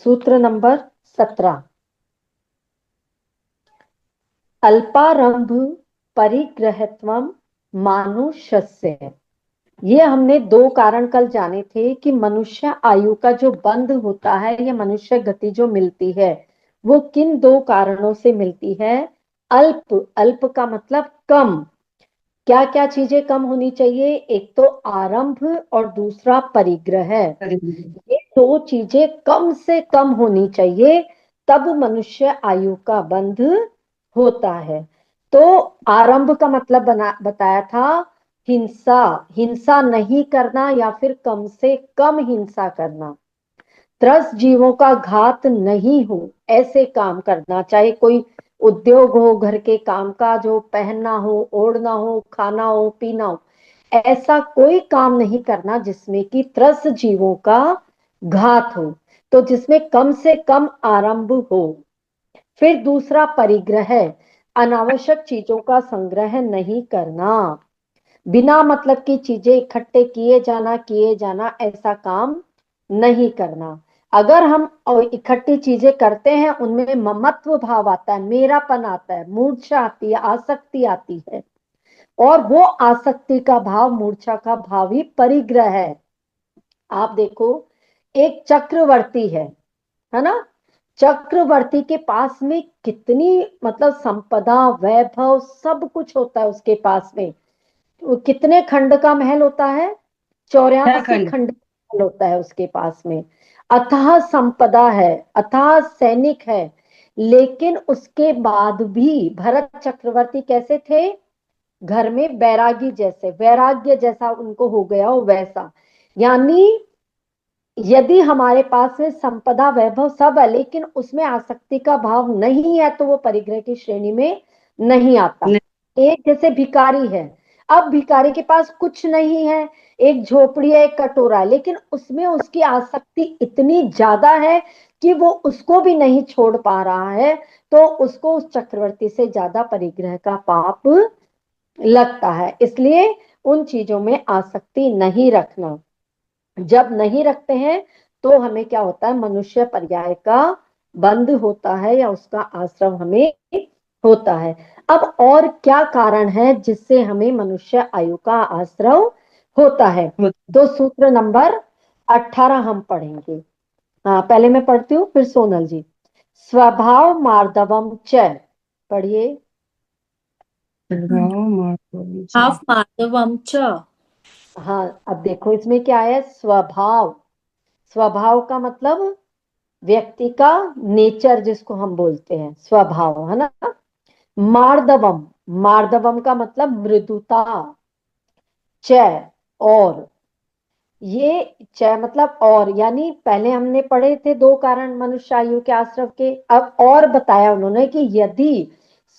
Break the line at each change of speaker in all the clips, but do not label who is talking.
सूत्र नंबर 17। अल्पारंभ परिग्रहत्वम मानुषस्य। ये हमने दो कारण कल जाने थे कि मनुष्य आयु का जो बंध होता है या मनुष्य गति जो मिलती है वो किन दो कारणों से मिलती है। अल्प, अल्प का मतलब कम। क्या क्या चीजें कम होनी चाहिए? एक तो आरंभ और दूसरा परिग्रह। ये दो चीजें कम से कम होनी चाहिए, तब मनुष्य आयु का बंध होता है। तो आरंभ का मतलब बताया था हिंसा, हिंसा नहीं करना या फिर कम से कम हिंसा करना। त्रस्त जीवों का घात नहीं हो, ऐसे काम करना। चाहे कोई उद्योग हो, घर के कामकाज हो, पहनना हो, ओढ़ना हो, खाना हो, पीना हो, ऐसा कोई काम नहीं करना जिसमें कि त्रस्त जीवों का घात हो, तो जिसमें कम से कम आरंभ हो। फिर दूसरा परिग्रह, अनावश्यक चीजों का संग्रह नहीं करना। बिना मतलब की चीजें इकट्ठे किए जाना ऐसा काम नहीं करना। अगर हम इकट्ठी चीजें करते हैं उनमें ममत्व भाव आता है, मेरापन आता है, मूर्छा आती है, आसक्ति आती है, और वो आसक्ति का भाव, मूर्छा का भाव ही परिग्रह है। आप देखो, एक चक्रवर्ती है ना? चक्रवर्ती के पास में कितनी मतलब संपदा, वैभव, सब कुछ होता है उसके पास में। वो कितने खंड का महल होता है? 84
उत्तराखंड।
खंड का महल होता है उसके पास में। अथाह संपदा है, अथाह सैनिक है। लेकिन उसके बाद भी भरत चक्रवर्ती कैसे थे? घर में बैरागी जैसे, वैराग्य जैसा उनको हो गया हो वैसा। यानी यदि हमारे पास में संपदा, वैभव सब है लेकिन उसमें आसक्ति का भाव नहीं है तो वो परिग्रह की श्रेणी में नहीं आता।
नहीं।
एक जैसे भिखारी है, अब भिखारी के पास कुछ नहीं है, एक झोपड़ी है, एक कटोरा है, लेकिन उसमें उसकी आसक्ति इतनी ज्यादा है कि वो उसको भी नहीं छोड़ पा रहा है, तो उसको उस चक्रवर्ती से ज्यादा परिग्रह का पाप लगता है। इसलिए उन चीजों में आसक्ति नहीं रखना। जब नहीं रखते हैं तो हमें क्या होता है? मनुष्य पर्याय का बंध होता है या उसका आश्रम हमें होता है। अब और क्या कारण है जिससे हमें मनुष्य आयु का आश्रम होता है? तो सूत्र नंबर 18 हम पढ़ेंगे। हाँ, पहले मैं पढ़ती हूँ फिर सोनल जी। स्वभाव मार्दवम च, पढ़िए।
गाँव माधव जी।
हाफ माधवम च।
हाँ, अब देखो इसमें क्या है? स्वभाव, स्वभाव का मतलब व्यक्ति का नेचर, जिसको हम बोलते हैं स्वभाव, है ना? मार्दवम, मार्दवम का मतलब मृदुता। च, और, ये च मतलब और, यानी पहले हमने पढ़े थे दो कारण मनुष्य आयु के आश्रम के, अब और बताया उन्होंने कि यदि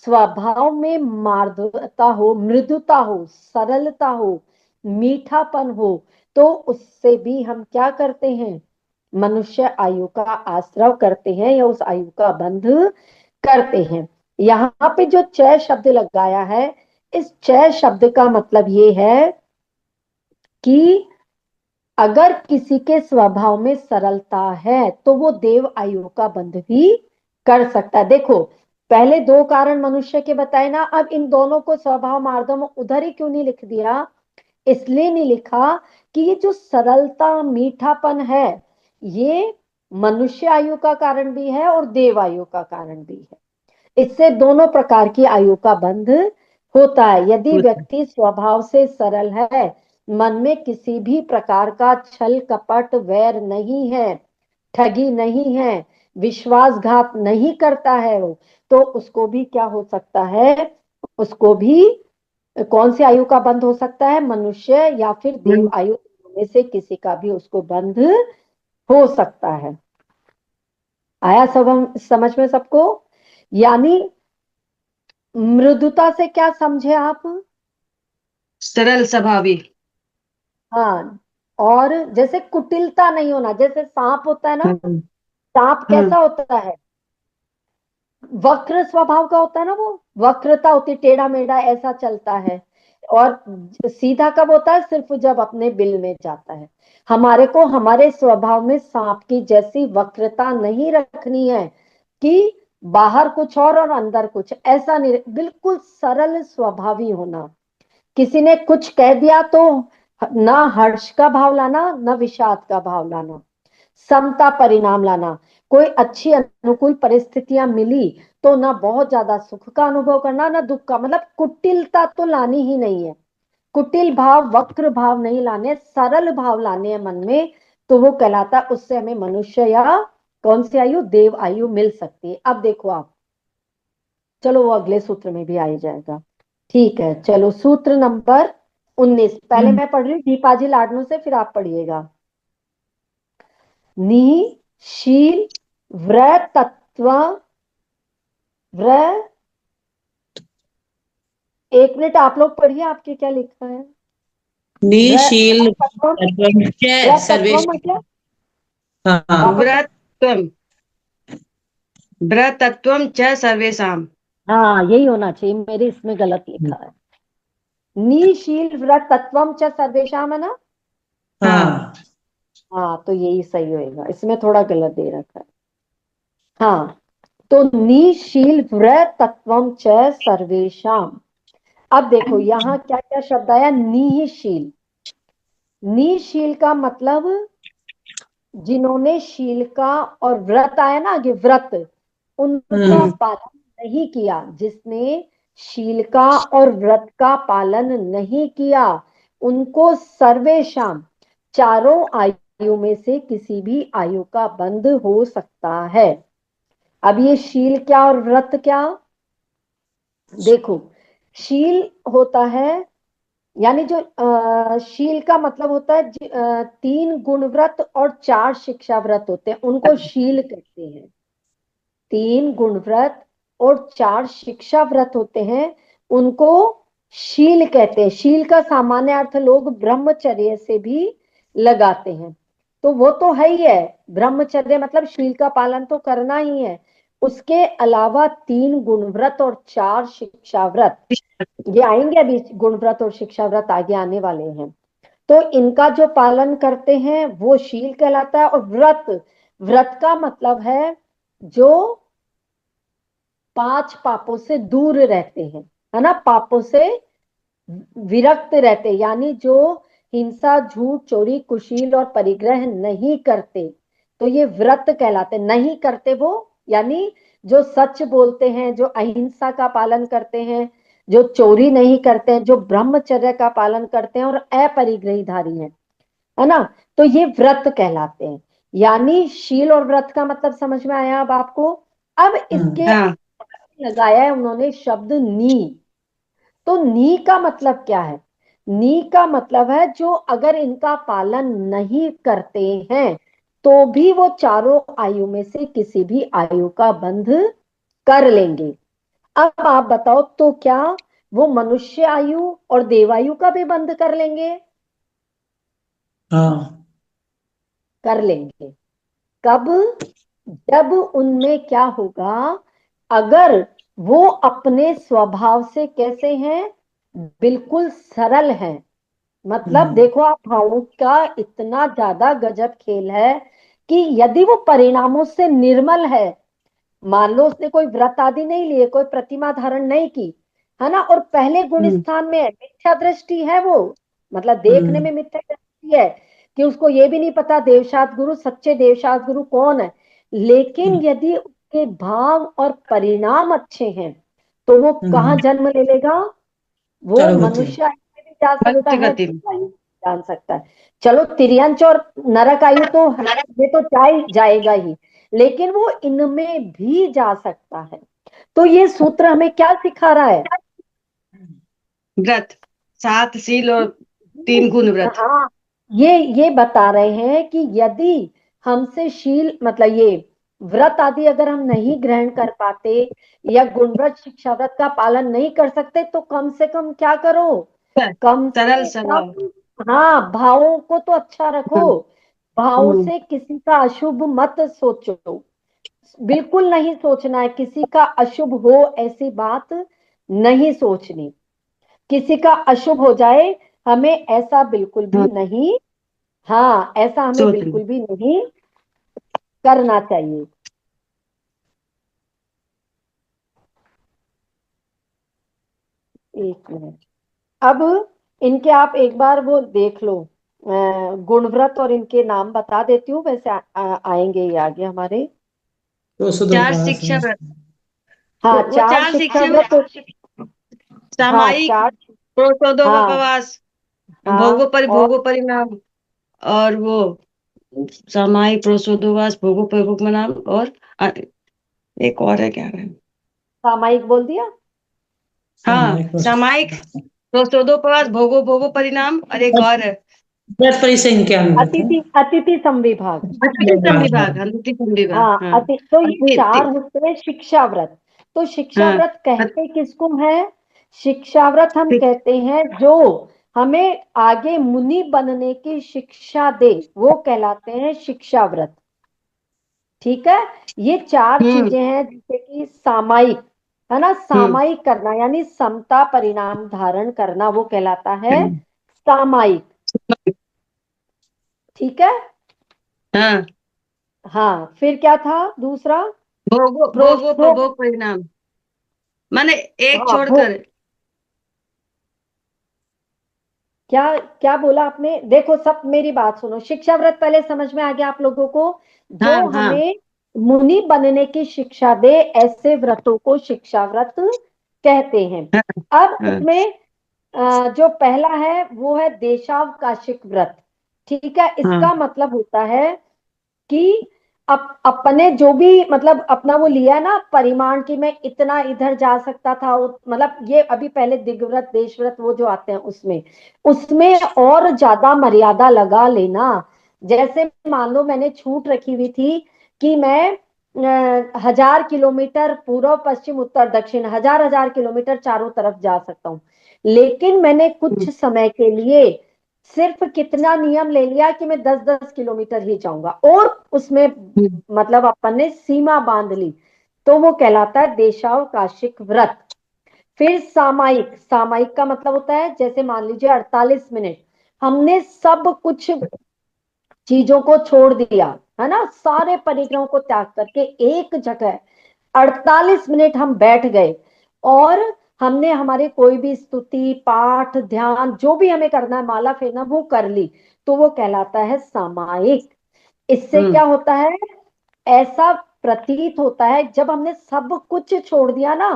स्वभाव में मार्दवता हो, मृदुता हो, सरलता हो, मीठापन हो, तो उससे भी हम क्या करते हैं? मनुष्य आयु का आश्रय करते हैं या उस आयु का बंध करते हैं। यहाँ पे जो च शब्द लगाया है, इस च शब्द का मतलब ये है कि अगर किसी के स्वभाव में सरलता है तो वो देव आयु का बंध भी कर सकता है। देखो, पहले दो कारण मनुष्य के बताए ना, अब इन दोनों को स्वभाव मार्दव उधर ही क्यों नहीं लिख दिया? इसलिए नहीं लिखा कि ये जो सरलता, मीठापन है, ये मनुष्य आयु का कारण भी है और देव आयु का कारण भी है। इससे दोनों प्रकार की आयु का बंध होता है। यदि व्यक्ति स्वभाव से सरल है, मन में किसी भी प्रकार का छल कपट, वैर नहीं है, ठगी नहीं है, विश्वासघात नहीं करता है वो, तो उसको भी क्या हो सकता है? उसको भी कौन सी आयु का बंध हो सकता है? मनुष्य या फिर देव आयु में से किसी का भी उसको बंध हो सकता है। आया सब हम समझ में सबको? यानी मृदुता से क्या समझे आप?
सरल स्वभावी।
हाँ, और जैसे कुटिलता नहीं होना, जैसे सांप होता है ना,
हाँ।
सांप
हाँ।
कैसा होता है? वक्र स्वभाव का होता है ना, वो वक्रता होती, टेढ़ा मेढ़ा ऐसा चलता है। और सीधा कब होता है? सिर्फ जब अपने बिल में जाता है। हमारे को हमारे स्वभाव में सांप की जैसी वक्रता नहीं रखनी है कि बाहर कुछ और अंदर कुछ, ऐसा नहीं। बिल्कुल सरल स्वभावी होना। किसी ने कुछ कह दिया तो ना हर्ष का भाव लाना, ना विषाद का भाव लाना, समता परिणाम लाना। कोई अच्छी अनुकूल परिस्थितियां मिली तो ना बहुत ज्यादा सुख का अनुभव करना, ना दुख का। मतलब कुटिलता तो लानी ही नहीं है। कुटिल भाव, वक्र भाव नहीं लाने, सरल भाव लाने हैं मन में। तो वो कहलाता है, उससे हमें मनुष्य या कौन सी आयु, देव आयु मिल सकती है। अब देखो आप, चलो वो अगले सूत्र में भी आ ही जाएगा। ठीक है, चलो सूत्र नंबर 19। पहले मैं पढ़ रही हूँ दीपाजी लाडनू से, फिर आप पढ़िएगा। निशील व्रतत्व व्र, एक मिनट आप लोग पढ़िए, आपके क्या लिखा है?
निशील
व्रतत्व, व्रतत्व
सर्वेश।
मतलब
हाँ,
वापस।
व्रतत्वम, व्रतत्वम च सर्वेषाम।
हाँ यही होना चाहिए, मेरे इसमें गलत लिखा है। निशील व्रतत्वम च सर्वेशाम, है ना?
हाँ।
हाँ तो यही सही होएगा, इसमें थोड़ा गलत दे रखा है। हाँ, तो निशील व्रतत्वम च सर्वेशाम। अब देखो यहाँ क्या क्या शब्द आया। निशील, निशील का मतलब जिन्होंने शील का, और व्रत आया ना आगे, व्रत, उनका
हम्म।
पालन नहीं किया। जिसने शील का और व्रत का पालन नहीं किया, उनको सर्वेशाम, चारों आयु में से किसी भी आयु का बंध हो सकता है। अब ये शील क्या और व्रत क्या? देखो, शील होता है, यानी जो शील का मतलब होता है 3 गुण व्रत और 4 शिक्षा व्रत होते हैं, उनको शील कहते हैं। 3 गुण व्रत और 4 शिक्षा व्रत होते हैं, उनको शील कहते हैं। शील का सामान्य अर्थ लोग ब्रह्मचर्य से भी लगाते हैं। तो वो तो है ही है, ब्रह्मचर्य मतलब शील का पालन तो करना ही है। उसके अलावा 3 गुण व्रत और 4 शिक्षा व्रत, ये आएंगे अभी, गुण व्रत और शिक्षा व्रत आगे आने वाले हैं। तो इनका जो पालन करते हैं वो शील कहलाता है। और व्रत, व्रत का मतलब है जो 5 पापों से दूर रहते हैं, है ना, पापों से विरक्त रहते, यानी जो हिंसा, झूठ, चोरी, कुशील और परिग्रह नहीं करते, तो ये व्रत कहलाते। नहीं करते वो, यानी जो सच बोलते हैं, जो अहिंसा का पालन करते हैं, जो चोरी नहीं करते हैं, जो ब्रह्मचर्य का पालन करते हैं और अपरिग्रही धारी हैं, है ना, तो ये व्रत कहलाते हैं। यानी शील और व्रत का मतलब समझ में आया अब आपको? अब इसके
हाँ।
लगाया है उन्होंने शब्द नी। तो नी का मतलब क्या है? नी का मतलब है जो अगर इनका पालन नहीं करते हैं तो भी वो चारों आयु में से किसी भी आयु का बंध कर लेंगे। अब आप बताओ, तो क्या वो मनुष्य आयु और देवायु का भी बंध कर लेंगे?
हाँ।
कर लेंगे। कब? जब उनमें क्या होगा, अगर वो अपने स्वभाव से कैसे हैं, बिल्कुल सरल हैं। मतलब
हम्म।
देखो, आप भावों का इतना ज्यादा गजब खेल है कि यदि वो परिणामों से निर्मल है, मान लो उसने कोई व्रत आदि नहीं लिए, कोई प्रतिमा धारण नहीं की, है ना, और पहले गुण
हम्म।
स्थान में है, मिथ्या दृष्टि है वो, मतलब देखने
हम्म।
में मिथ्या दृष्टि है कि उसको ये भी नहीं पता देवशास्त्र गुरु, सच्चे देवशास्त्र गुरु कौन है। लेकिन यदि उसके भाव और परिणाम अच्छे हैं तो वो कहाँ
हम्म।
जन्म ले लेगा? वो
चलो गति।
मनुष्य आयु में भी जा सकता
मनुष्य
है,
गति।
देव आयु में भी जान सकता है। चलो तिर्यंच और नरक आयु तो ये तो जाएगा ही, लेकिन वो इनमें भी जा सकता है। तो ये सूत्र हमें क्या सिखा रहा है?
व्रत, 7 शील और 3 गुण व्रत।
हाँ, ये बता रहे हैं कि यदि हमसे शील मतलब ये व्रत आदि अगर हम नहीं ग्रहण कर पाते या गुणव्रत शिक्षा व्रत का पालन नहीं कर सकते, तो कम से कम क्या करो, कम
सरल
से
स्वभाव।
कम, हाँ, भावों को तो अच्छा रखो।
हम्म।
भावों
हम्म।
से किसी का अशुभ मत सोचो, बिल्कुल नहीं सोचना है, किसी का अशुभ हो ऐसी बात नहीं सोचनी। किसी का अशुभ हो जाए, हमें ऐसा बिल्कुल भी
हाँ,
नहीं, हाँ ऐसा हमें
सोचना।
बिल्कुल भी नहीं करना चाहिए। एक मिनट, अब इनके आप एक बार वो देख लो, गुणव्रत, और इनके नाम बता देती हूँ, वैसे आएंगे ये आगे हमारे।
तो
चार
सुदोपास
शिक्षा
है।
व्रत,
हाँ,
वो
चार
चार
शिक्षा
शिक्षा
व्रत। हाँ
सामायिक,
चार। हाँ
प्रोसोदोपवास, भोगो
हाँ और
परिभोगो परिणाम, और वो सामायिक, प्रोसोदोवास, भोगो परिभोग परिणाम, और अ, एक और है, क्या है?
सामायिक बोल दिया।
हाँ,
सामायिक
सामायिक, प्रोसोदोपवास, भोगो भोगो परिणाम, और एक और है
व्रत परिसर क्या व्रत है?
अतिथि अतिथि संविभाग।
अतिथि संविभाग। अतिथि संविभाग,
हाँ
हाँ।
तो ये चार
अतिथि,
होते हैं शिक्षा व्रत। तो शिक्षा
हाँ।
व्रत कहते किसको है? शिक्षा व्रत हम कहते हैं जो हमें आगे मुनि बनने की शिक्षा दे, वो कहलाते हैं शिक्षा व्रत। ठीक है। ये चार
हम्म
चीजें हैं, जैसे कि सामायिक, है ना,
हम्म
सामायिक करना यानी समता परिणाम धारण करना, वो कहलाता है सामायिक। ठीक है।
हाँ,
हाँ, फिर क्या था दूसरा?
भोगो भोगो
प्रोष्ठो,
प्रभोग परिणाम, माने एक
हाँ वो
छोड़कर।
क्या क्या बोला आपने? देखो सब मेरी बात सुनो, शिक्षा व्रत पहले समझ में आ गया आप लोगों को?
हाँ
जो
हाँ
हमें मुनि बनने की शिक्षा दे, ऐसे व्रतों को शिक्षा व्रत कहते हैं।
हाँ
अब
हाँ
इसमें जो पहला है वो है देशावकाशिक व्रत। ठीक है,
हाँ
इसका मतलब होता है कि अपने जो भी मतलब अपना वो लिया है ना परिमाण की, मैं इतना इधर जा सकता था, मतलब ये अभी पहले दिग्व्रत देशव्रत वो जो आते हैं उसमें, उसमें और ज्यादा मर्यादा लगा लेना। जैसे मान लो मैंने छूट रखी हुई थी कि मैं 1000 किलोमीटर पूर्व पश्चिम उत्तर दक्षिण, हजार हजार किलोमीटर चारों तरफ जा सकता हूँ, लेकिन मैंने कुछ समय के लिए सिर्फ कितना नियम ले लिया कि मैं 10-10 किलोमीटर ही जाऊंगा, और उसमें
हम्म,
मतलब अपन ने सीमा बांध ली, तो वो कहलाता है देशावकाशिक व्रत। फिर सामायिक, सामायिक का मतलब होता है जैसे मान लीजिए 48 मिनट हमने सब कुछ चीजों को छोड़ दिया, है ना, सारे परिग्रहों को त्याग करके एक जगह 48 मिनट हम बैठ गए, और हमने हमारे कोई भी स्तुति पाठ ध्यान जो भी हमें करना है, माला फेरना, वो कर ली, तो वो कहलाता है सामायिक। इससे
हम्म,
क्या होता है? ऐसा प्रतीत होता है जब हमने सब कुछ छोड़ दिया ना,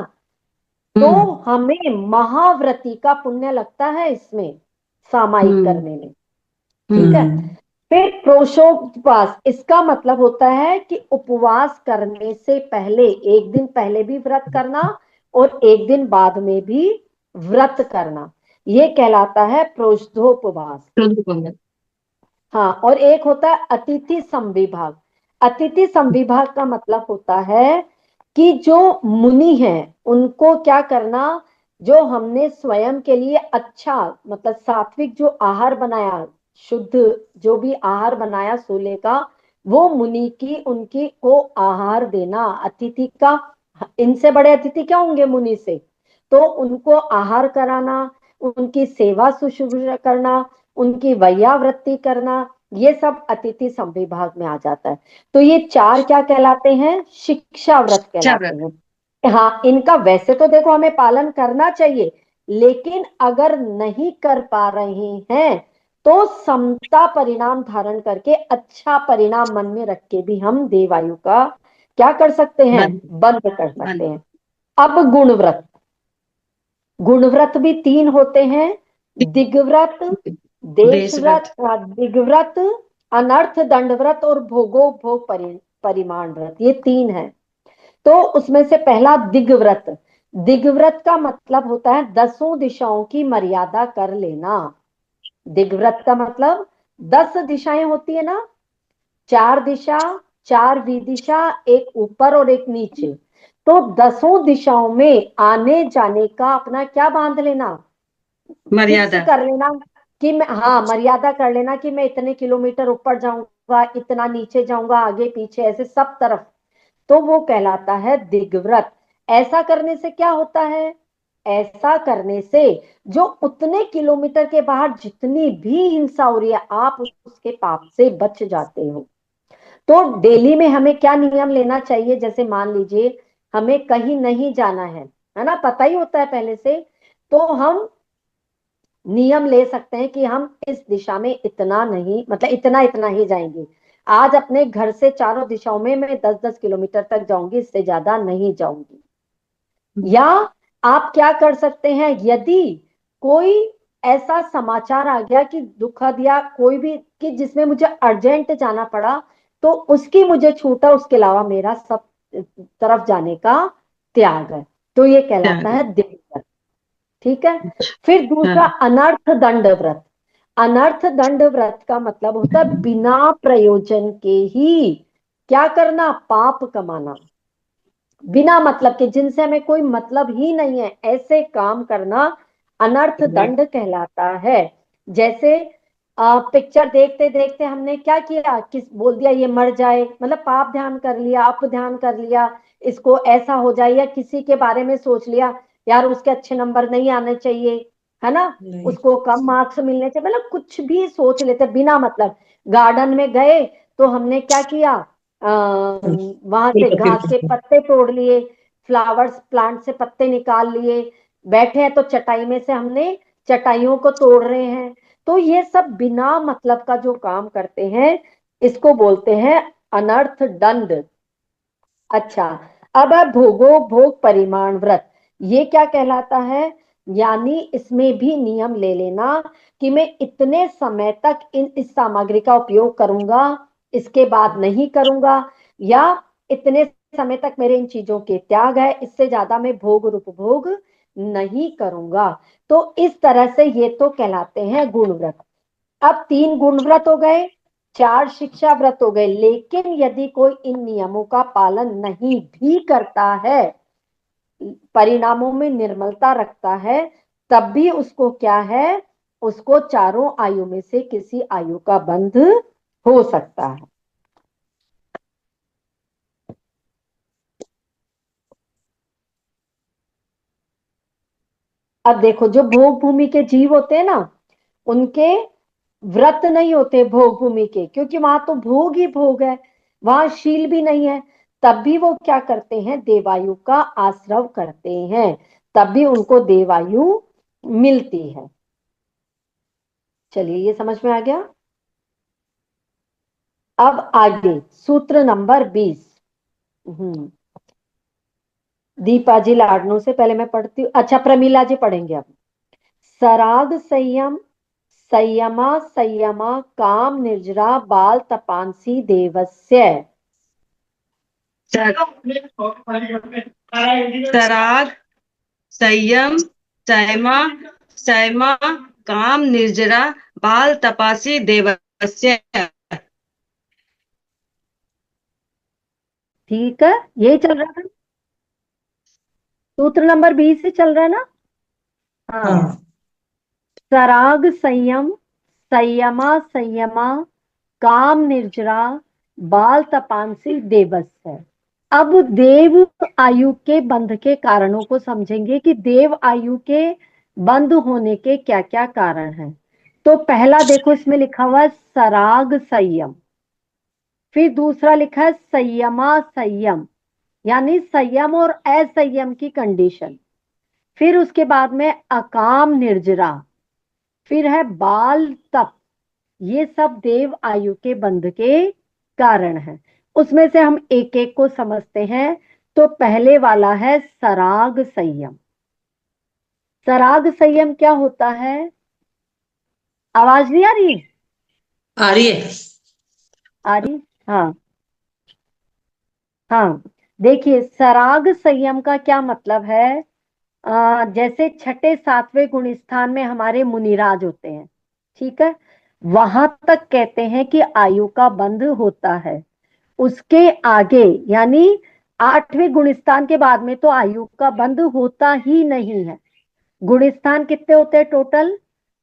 तो
हम्म,
हमें महाव्रती का पुण्य लगता है इसमें, सामायिक
हम्म,
करने में। ठीक है।
हम्म
फिर प्रोषोपवास, इसका मतलब होता है कि उपवास करने से पहले एक दिन पहले भी व्रत करना, और एक दिन बाद में भी व्रत करना, ये कहलाता है प्रोषधोपवास।
हम्म,
हाँ, और एक होता है अतिथि संविभाग। अतिथि संविभाग का मतलब होता है कि जो मुनि हैं उनको क्या करना, जो हमने स्वयं के लिए अच्छा मतलब सात्विक जो आहार बनाया, शुद्ध जो भी आहार बनाया सूले का, वो मुनि की उनकी को आहार देना, अतिथि का। इनसे बड़े अतिथि क्या होंगे मुनि से? तो उनको आहार कराना, उनकी सेवा शुश्रूषा करना, उनकी वैयावृत्ति करना, ये सब अतिथि संविभाग में आ जाता है। तो ये चार क्या कहलाते हैं? शिक्षा व्रत
अच्छा
कहलाते
व्रत।
हैं। हाँ, इनका वैसे तो देखो हमें पालन करना चाहिए, लेकिन अगर नहीं कर पा रहे हैं तो समता परिणाम धारण करके अच्छा परिणाम मन में रख के भी हम देवायु का क्या कर सकते हैं?
बन
बंद कर सकते
बन
हैं। अब गुणव्रत, गुणव्रत भी तीन होते हैं, दिग्व्रत,
देश व्रत।
देशव्रत, दिग्व्रत, अनर्थ दंडव्रत, और भोगो भोग परिमाण व्रत, ये तीन है। तो उसमें से पहला दिग्व्रत। दिग्व्रत का मतलब होता है 10 दिशाओं की मर्यादा कर लेना। दिग्व्रत का मतलब 10 दिशाएं होती है ना, 4 दिशा, 4 विदिशा, एक ऊपर और एक नीचे, तो 10 दिशाओं में आने जाने का अपना क्या बांध लेना, फिक्स
मर्यादा।
कर लेना कि मैं, हाँ मर्यादा कर लेना कि मैं इतने किलोमीटर ऊपर जाऊंगा, इतना नीचे जाऊंगा, आगे पीछे ऐसे सब तरफ, तो वो कहलाता है दिग्व्रत। ऐसा करने से क्या होता है? ऐसा करने से जो उतने किलोमीटर के बाहर जितनी भी हिंसा हो रही है, आप उसके पाप से बच जाते हो। तो डेली में हमें क्या नियम लेना चाहिए? जैसे मान लीजिए हमें कहीं नहीं जाना है ना, पता ही होता है पहले से, तो हम नियम ले सकते हैं कि हम इस दिशा में इतना नहीं, मतलब इतना इतना ही जाएंगे। आज अपने घर से चारों दिशाओं में मैं 10-10 किलोमीटर तक जाऊंगी, इससे ज्यादा नहीं जाऊंगी। या आप क्या कर सकते हैं, यदि कोई ऐसा समाचार आ गया कि दुखद या कोई भी कि जिसमें मुझे अर्जेंट जाना पड़ा, तो उसकी मुझे छूट है, उसके अलावा मेरा सब तरफ जाने का त्याग है। तो ये कहलाता है देवव्रत। ठीक है। फिर दूसरा, अनर्थ दंड व्रत। अनर्थ दंड व्रत का मतलब होता है बिना प्रयोजन के ही क्या करना, पाप कमाना। बिना मतलब के, जिनसे हमें कोई मतलब ही नहीं है, ऐसे काम करना अनर्थ दंड कहलाता है। जैसे पिक्चर देखते देखते हमने क्या किया, किस बोल दिया ये मर जाए, मतलब पाप ध्यान कर लिया, अप ध्यान कर लिया, इसको ऐसा हो जाए, या किसी के बारे में सोच लिया यार उसके अच्छे नंबर नहीं आने चाहिए, है ना,
नहीं।
उसको कम मार्क्स मिलने चाहिए, मतलब कुछ भी सोच लेते बिना मतलब। गार्डन में गए तो हमने क्या किया, वहां
फूल
से
पत्ती
घास के पत्ते तोड़ लिए, फ्लावर्स प्लांट से पत्ते निकाल लिए, बैठे हैं तो चटाई में से हमने चटाइयों को तोड़ रहे हैं। तो ये सब बिना मतलब का जो काम करते हैं, इसको बोलते हैं अनर्थ दंड। अच्छा, अब है भोगो भोग परिमाण व्रत। ये क्या कहलाता है? यानी इसमें भी नियम ले लेना कि मैं इतने समय तक इस सामग्री का उपयोग करूंगा, इसके बाद नहीं करूंगा, या इतने समय तक मेरे इन चीजों के त्याग है, इससे ज्यादा मैं भोग और उपभोग नहीं करूंगा। तो इस तरह से ये तो कहलाते हैं गुण व्रत। अब 3 गुण व्रत हो गए, 4 शिक्षा व्रत हो गए। लेकिन यदि कोई इन नियमों का पालन नहीं भी करता है, परिणामों में निर्मलता रखता है, तब भी उसको क्या है, उसको चारों आयु में से किसी आयु का बंध हो सकता है। अब देखो, जो भोग भूमि के जीव होते हैं ना, उनके व्रत नहीं होते भोग भूमि के, क्योंकि वहां तो भोग ही भोग है, वहां शील भी नहीं है। तब भी वो क्या करते हैं, देवायु का आश्रव करते हैं, तब भी उनको देवायु मिलती है। चलिए, ये समझ में आ गया। अब आगे सूत्र नंबर 20। हम्म दीपा जी लाडनों से पहले मैं पढ़ती हूँ। अच्छा, प्रमीला जी पढ़ेंगे अब। सराग संयम, संयमा संयमा काम निर्जरा बाल तपांसी देवस्य।
सराग संयम संयमा संयमा काम निर्जरा बाल तपासी देवस्य।
ठीक है, यही चल रहा था, सूत्र नंबर 20 से चल रहा है ना। हाँ।
हाँ।
सराग संयम, संयमा संयमा काम निर्जरा बाल तपांसी देवस है। अब देव आयु के बंध के कारणों को समझेंगे कि देव आयु के बंद होने के क्या क्या कारण हैं। तो पहला देखो, इसमें लिखा हुआ है सराग संयम। फिर दूसरा लिखा है संयमा संयम, यानी संयम और असंयम की कंडीशन। फिर उसके बाद में अकाम निर्जरा, फिर है बाल तप। ये सब देव आयु के बंध के कारण हैं। उसमें से हम एक एक को समझते हैं। तो पहले वाला है सराग संयम। सराग संयम क्या होता है? आवाज नहीं आ रही?
आ रही है।
आ रही। हाँ। हाँ, देखिए, सराग संयम का क्या मतलब है। जैसे छठे सातवें गुण स्थान में हमारे मुनिराज होते हैं, ठीक है, वहां तक कहते हैं कि आयु का बंध होता है। उसके आगे यानी 8वें गुणस्थान के बाद में तो आयु का बंध होता ही नहीं है। गुणस्थान कितने होते हैं टोटल?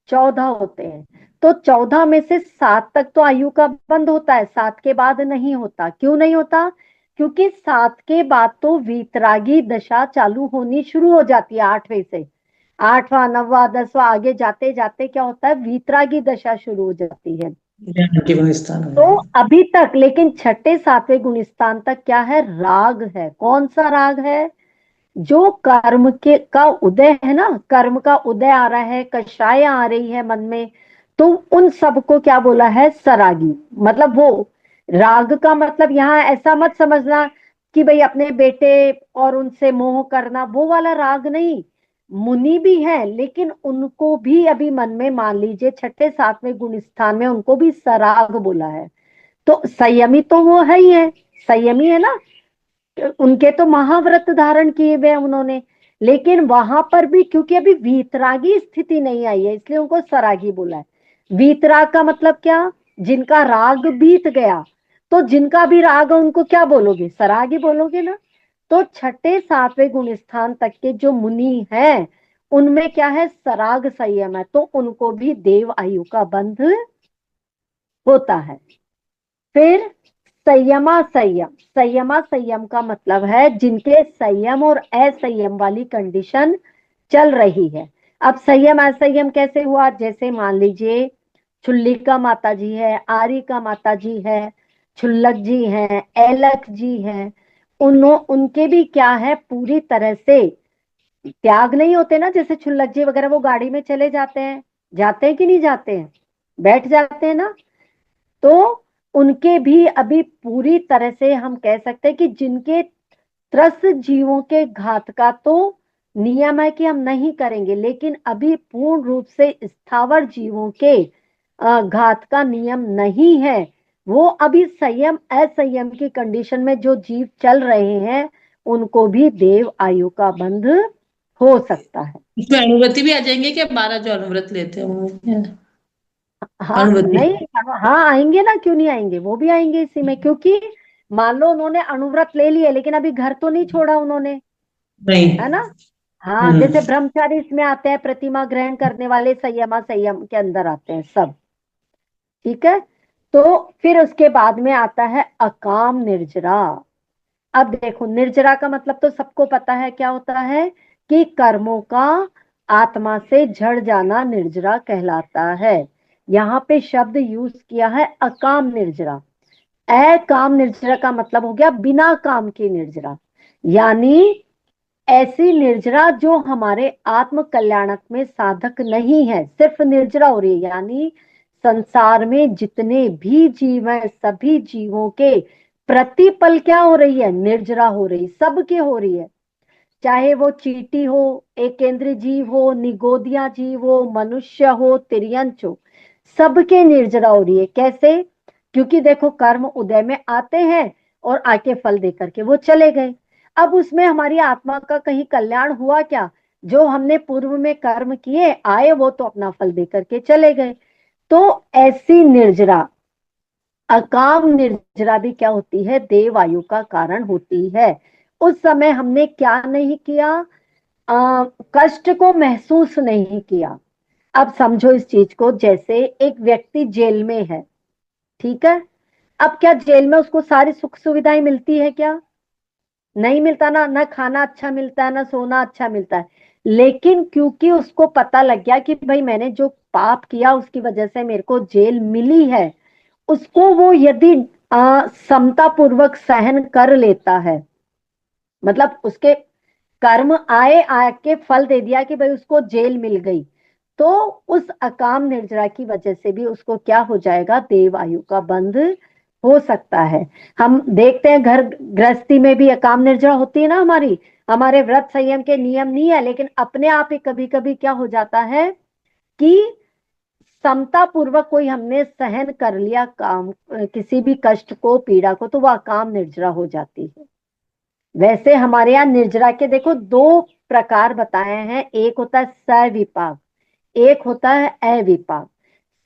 14 होते हैं। तो 14 में से 7 तक तो आयु का बंध होता है, 7 के बाद नहीं होता। क्यों नहीं होता? क्योंकि 7 के बाद तो वीतरागी दशा चालू होनी शुरू हो जाती है, 8वें से। 8वां 9वां 10वां आगे जाते जाते क्या होता है, वीतरागी दशा शुरू हो जाती है।
ज्ञान के गुणस्थान हो
तो
जाएंगे।
अभी तक लेकिन छठे 7वें गुणस्थान तक क्या है, राग है। कौन सा राग है? जो कर्म के का उदय है ना, कर्म का उदय आ रहा है, कषाय आ रही है मन में, तो उन सबको क्या बोला है, सरागी। मतलब वो राग का मतलब यहाँ ऐसा मत समझना कि भाई अपने बेटे और उनसे मोह करना, वो वाला राग नहीं। मुनि भी है लेकिन उनको भी अभी मन में मान लीजिए छठे 7वें गुण स्थान में उनको भी सराग बोला है। तो संयमी तो वो है ही है, संयमी है ना, उनके तो महाव्रत धारण किए हुए हैं उन्होंने। लेकिन वहां पर भी क्योंकि अभी वीतरागी स्थिति नहीं आई है, इसलिए उनको सरागी बोला है। वीतराग का मतलब क्या, जिनका राग बीत गया। तो जिनका भी राग है उनको क्या बोलोगे, सरागी बोलोगे ना। तो छठे 7वें गुण स्थान तक के जो मुनि हैं उनमें क्या है, सराग संयम है, तो उनको भी देव आयु का बंध होता है। फिर संयमा संयम, संयमा संयम का मतलब है जिनके संयम और असंयम वाली कंडीशन चल रही है। अब संयम असंयम कैसे हुआ, जैसे मान लीजिए चुल्लिका माता जी है, आरिका माता जी है, छुल्लक जी हैं, एलक जी हैं। उनके भी क्या है, पूरी तरह से त्याग नहीं होते ना। जैसे छुल्लक जी वगैरह वो गाड़ी में चले जाते हैं कि नहीं जाते हैं, बैठ जाते हैं ना। तो उनके भी अभी पूरी तरह से हम कह सकते हैं कि जिनके त्रस्त जीवों के घात का तो नियम है कि हम नहीं करेंगे, लेकिन अभी पूर्ण रूप से स्थावर जीवों के घात का नियम नहीं है। वो अभी संयम असंयम की कंडीशन में जो जीव चल रहे हैं उनको भी देव आयु का बंध हो सकता है।
इसमें अनुव्रति भी आ जाएंगे क्या, 12 जो अनुव्रत लेते होंगे?
हाँ
अनुव्रति।
नहीं, हाँ आएंगे ना, क्यों नहीं आएंगे, वो भी आएंगे इसी में। क्योंकि मान लो उन्होंने अनुव्रत ले लिए लेकिन अभी घर तो नहीं छोड़ा उन्होंने,
नहीं।
है ना। हाँ
हम्म।
जैसे ब्रह्मचारी इसमें आते हैं, प्रतिमा ग्रहण करने वाले संयमा संयम के अंदर आते हैं सब। ठीक है। तो फिर उसके बाद में आता है अकाम निर्जरा। अब देखो निर्जरा का मतलब तो सबको पता है क्या होता है, कि कर्मों का आत्मा से झड़ जाना निर्जरा कहलाता है। यहाँ पे शब्द यूज किया है अकाम निर्जरा। अकाम निर्जरा का मतलब हो गया बिना काम की निर्जरा। यानी ऐसी निर्जरा जो हमारे आत्म कल्याणक में साधक नहीं है, सिर्फ निर्जरा हो रही है। यानी संसार में जितने भी जीव हैं सभी जीवों के प्रतिपल क्या हो रही है, निर्जरा हो रही, सबके हो रही है। चाहे वो चींटी हो, एक केंद्रीय जीव हो, निगोदिया जीव हो, मनुष्य हो, तिर्यंच हो, सबके निर्जरा हो रही है। कैसे? क्योंकि देखो कर्म उदय में आते हैं और आके फल दे करके वो चले गए। अब उसमें हमारी आत्मा का कहीं कल्याण हुआ क्या? जो हमने पूर्व में कर्म किए आए वो तो अपना फल दे करके चले गए। तो ऐसी निर्जरा, अकाम निर्जरा भी क्या होती है, देव आयु का कारण होती है। उस समय हमने क्या नहीं किया, कष्ट को महसूस नहीं किया। अब समझो इस चीज को, जैसे एक व्यक्ति जेल में है, ठीक है। अब क्या जेल में उसको सारी सुख सुविधाएं मिलती है क्या? नहीं मिलता ना, ना खाना अच्छा मिलता है ना सोना अच्छा मिलता है। लेकिन क्योंकि उसको पता लग गया कि भाई मैंने जो पाप किया उसकी वजह से मेरे को जेल मिली है, उसको वो यदि समता पूर्वक सहन कर लेता है, मतलब उसके कर्म आए आके फल दे दिया कि भाई उसको जेल मिल गई, तो उस अकाम निर्जरा की वजह से भी उसको क्या हो जाएगा, देव आयु का बंध हो सकता है। हम देखते हैं घर गृहस्थी में भी अकाम निर्जरा होती है ना हमारी, हमारे व्रत संयम के नियम नहीं है, लेकिन अपने आप ही कभी कभी क्या हो जाता है कि समता पूर्वक कोई हमने सहन कर लिया काम, किसी भी कष्ट को पीड़ा को, तो वह अकाम निर्जरा हो जाती है। वैसे हमारे यहाँ निर्जरा के देखो 2 प्रकार बताए हैं, एक होता है सविपाक, एक होता है अविपाक।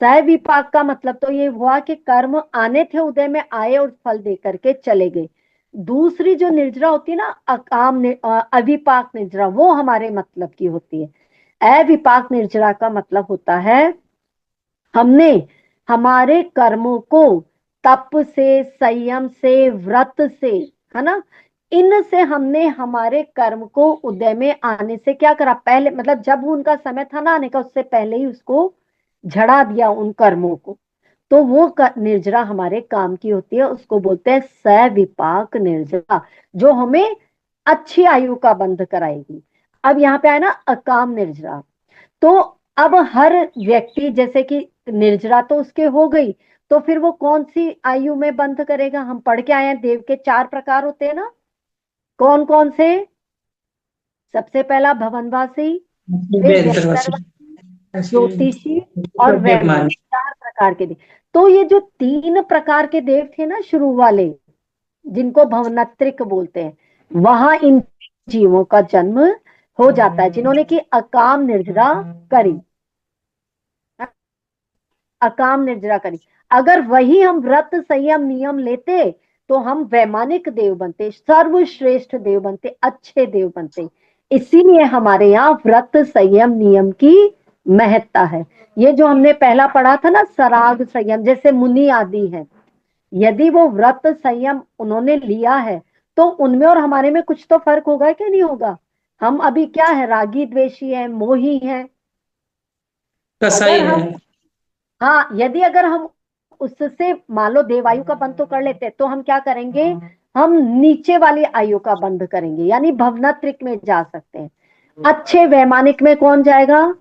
सविपाक का मतलब तो ये हुआ कि कर्म आने थे उदय में, आए और फल दे करके चले गए। दूसरी जो निर्जरा होती है ना अविपाक निर्जरा, वो हमारे मतलब की होती है। अविपाक निर्जरा का मतलब होता है हमने हमारे कर्मों को तप से, संयम से, व्रत से, है ना। इनसे हमने हमारे कर्म को उदय में आने से क्या करा, पहले मतलब जब उनका समय था ना आने का, उससे पहले ही उसको झड़ा दिया उन कर्मों को। तो वो निर्जरा हमारे काम की होती है, उसको बोलते हैं सविपाक निर्जरा, जो हमें अच्छी आयु का बंध कराएगी। अब यहाँ पे आए ना अकाम निर्जरा। तो अब हर व्यक्ति जैसे कि निर्जरा तो उसके हो गई, तो फिर वो कौन सी आयु में बंध करेगा। हम पढ़ के आए हैं देव के 4 प्रकार होते हैं ना, कौन कौन से। सबसे पहला भवनवासी, फिर
बेहतर
व्यंतरवासी, ज्योतिषी और
बेमान।
वैमानिक, 4 प्रकार के देव। तो ये जो 3 प्रकार के देव थे ना शुरू वाले, जिनको भवनत्रिक बोलते हैं, वहां इन जीवों का जन्म हो जाता है, जिन्होंने की अकाम निर्जरा करी, अकाम निर्जरा करी। अगर वही हम व्रत संयम नियम लेते तो हम वैमानिक देव बनते, सर्वश्रेष्ठ देव बनते, अच्छे देव बनते। इसीलिए हमारे यहाँ व्रत संयम नियम की महत्ता है। ये जो हमने पहला पढ़ा था ना सराग संयम, जैसे मुनि आदि है, यदि वो व्रत संयम उन्होंने लिया है तो उनमें और हमारे में कुछ तो फर्क होगा क्या, नहीं होगा। हम अभी क्या है, रागी द्वेषी है, मोही है।
कसाई
अगर
है।
हम, हाँ, यदि अगर हम उससे मान लो देवायु का बंध तो कर लेते, तो हम क्या करेंगे, हम नीचे वाली आयु का बंध करेंगे, यानी भवनात्रिक में जा सकते हैं। अच्छे वैमानिक में कौन जाएगा,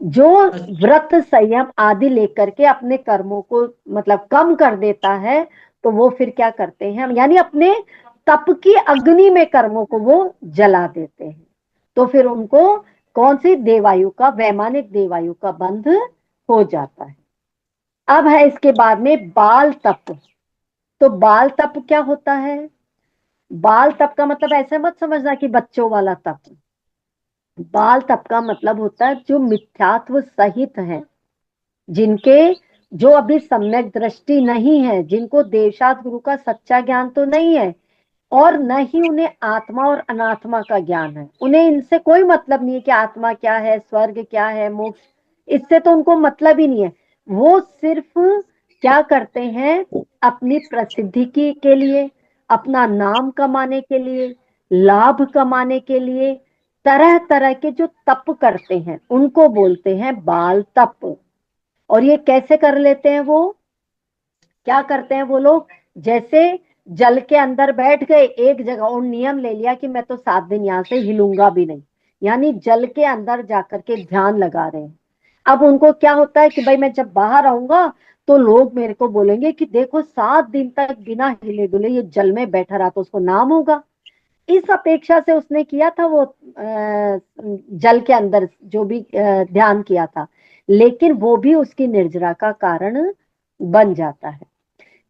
जो व्रत संयम आदि लेकर के अपने कर्मों को मतलब कम कर देता है, तो वो फिर क्या करते हैं, यानी अपने तप की अग्नि में कर्मों को वो जला देते हैं। तो फिर उनको कौन सी देवायु का, वैमानिक देवायु का बंध हो जाता है। अब है इसके बाद में बाल तप। तो बाल तप क्या होता है, बाल तप का मतलब ऐसे मत समझना कि बच्चों वाला तप। बाल तप का मतलब होता है जो मिथ्यात्व सहित है, जिनके जो अभी सम्यक दृष्टि नहीं है, जिनको देवशास्त्र गुरु का सच्चा ज्ञान तो नहीं है, और न ही उन्हें आत्मा और अनात्मा का ज्ञान है। उन्हें इनसे कोई मतलब नहीं है कि आत्मा क्या है, स्वर्ग क्या है, मोक्ष, इससे तो उनको मतलब ही नहीं है। वो सिर्फ क्या करते हैं, अपनी प्रसिद्धि की के लिए, अपना नाम कमाने के लिए, लाभ कमाने के लिए तरह तरह के जो तप करते हैं उनको बोलते हैं बाल तप। और ये कैसे कर लेते हैं, वो क्या करते हैं वो लोग, जैसे जल के अंदर बैठ गए एक जगह और नियम ले लिया कि मैं तो 7 दिन यहां से हिलूंगा भी नहीं, यानी जल के अंदर जाकर के ध्यान लगा रहे हैं। अब उनको क्या होता है कि भाई मैं जब बाहर आऊंगा तो लोग मेरे को बोलेंगे कि देखो 7 दिन तक बिना हिले डुले ये जल में बैठा रहा, तो उसको नाम होगा। इस अपेक्षा से उसने किया था वो जल के अंदर जो भी ध्यान किया था, लेकिन वो भी उसकी निर्जरा का कारण बन जाता है।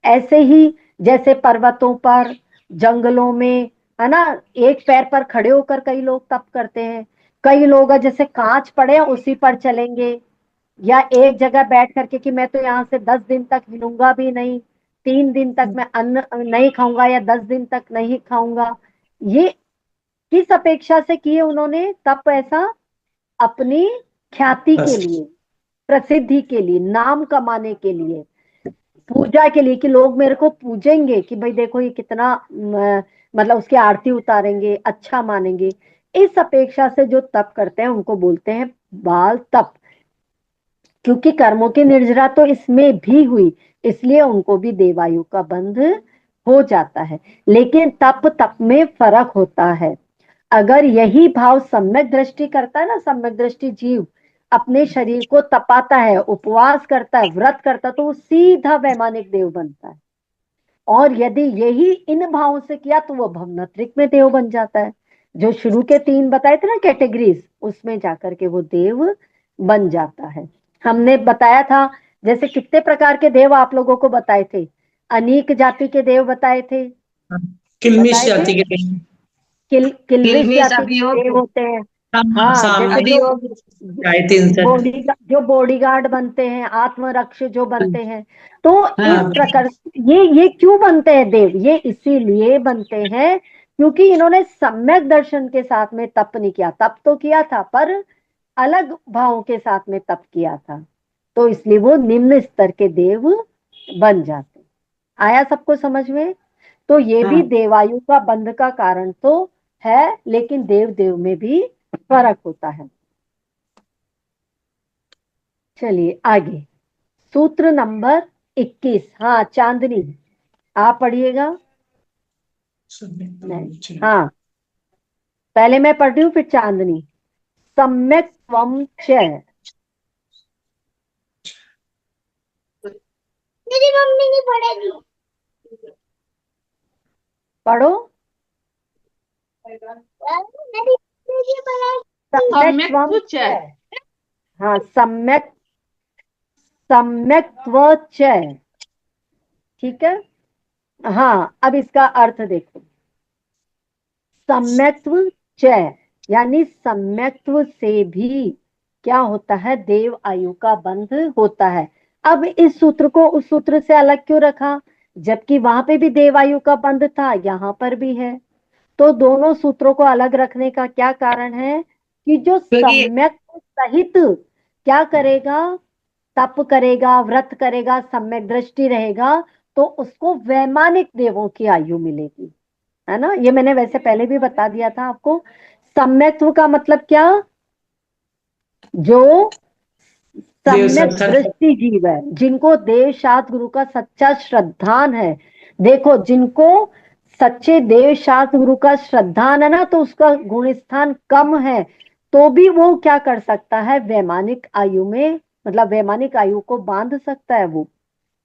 ऐसे ही जैसे पर्वतों पर, जंगलों में, है ना, एक पैर पर खड़े होकर कई लोग तप करते हैं। कई लोग जैसे कांच पड़े हैं उसी पर चलेंगे, या एक जगह बैठ करके कि मैं तो यहाँ से 10 दिन तक हिलूंगा भी नहीं, 3 दिन तक मैं अन्न नहीं खाऊंगा, या 10 दिन तक नहीं खाऊंगा। ये किस अपेक्षा से किए उन्होंने तप ऐसा, अपनी ख्याति के
बस।
लिए, प्रसिद्धि के लिए, नाम कमाने के लिए, पूजा के लिए, कि लोग मेरे को पूजेंगे कि भाई देखो ये कितना मतलब उसकी आरती उतारेंगे, अच्छा मानेंगे। इस अपेक्षा से जो तप करते हैं उनको बोलते हैं बाल तप। क्योंकि कर्मों की निर्जरा तो इसमें भी हुई, इसलिए उनको भी देवायु का बंध हो जाता है। लेकिन तप तप में फर्क होता है। अगर यही भाव सम्यक दृष्टि करता है ना, सम्यक दृष्टि जीव अपने शरीर को तपाता है, उपवास करता है, व्रत करता है, तो वो सीधा वैमानिक देव बनता है। और यदि यही इन भावों से किया तो वो भवनात्रिक में देव बन जाता है। जो शुरू के 3 बताए थे ना कैटेगरीज, उसमें जाकर के वो देव बन जाता है। हमने बताया था जैसे कितने प्रकार के देव आप लोगों को बताए थे, अनेक जाति के देव बताए थे,
किलमिश
बताए थे।
जाति के हैं।
किल्विश
किलमिश
जाति के
अभियोग
देव होते हैं। हाँ,
सामने
जैसे जो
अभियोग।
आए 63।
बॉडी जो बॉडीगार्ड बनते हैं, आत्मरक्ष जो बनते हैं, तो इस
हाँ।
प्रकार ये क्यों बनते हैं देव, ये इसीलिए बनते हैं क्योंकि इन्होंने सम्यक दर्शन के साथ में तप नहीं किया। तप तो किया था पर अलग भावों के साथ में तप किया था, तो इसलिए वो निम्न स्तर के देव बन जाते। आया सबको समझ में। तो ये भी
हाँ
देवायु का बंध का कारण तो है, लेकिन देव देव में भी फर्क होता है। चलिए आगे, सूत्र नंबर 21। हाँ चांदनी, आप पढ़िएगा। नहीं, हाँ पहले मैं पढ़ रही हूँ फिर चांदनी। सम्यक त्वं च,
मेरी मम्मी नहीं पढ़ेगी।
पढ़ो।
मेरी दीदी पढ़ेगी।
सम्यक त्वं
सम्यक्त्व च।
च, हाँ सम्यक, सम्यक त्व च, ठीक है। हाँ अब इसका अर्थ देखो, सम्यक्त्व च यानी सम्यक्त्व से भी क्या होता है, देव आयु का बंध होता है। अब इस सूत्र को उस सूत्र से अलग क्यों रखा, जबकि वहां पे भी देव आयु का बंध था, यहाँ पर भी है। तो दोनों सूत्रों को अलग रखने का क्या कारण है, कि जो
क्योंकि
सम्यक सहित क्या करेगा, तप करेगा, व्रत करेगा, सम्यक दृष्टि रहेगा, तो उसको वैमानिक देवों की आयु मिलेगी, है ना। ये मैंने वैसे पहले भी बता दिया था आपको। सम्यक्त्व का मतलब क्या, जो
देव
सम्यक
सत्तर।
दृष्टि जीव है, जिनको देव शास्त्र गुरु का सच्चा श्रद्धान है। देखो जिनको सच्चे देव शास्त्र गुरु का श्रद्धान है ना, तो उसका गुण स्थान कम है, तो भी वो क्या कर सकता है, वैमानिक आयु में, मतलब वैमानिक आयु को बांध सकता है वो,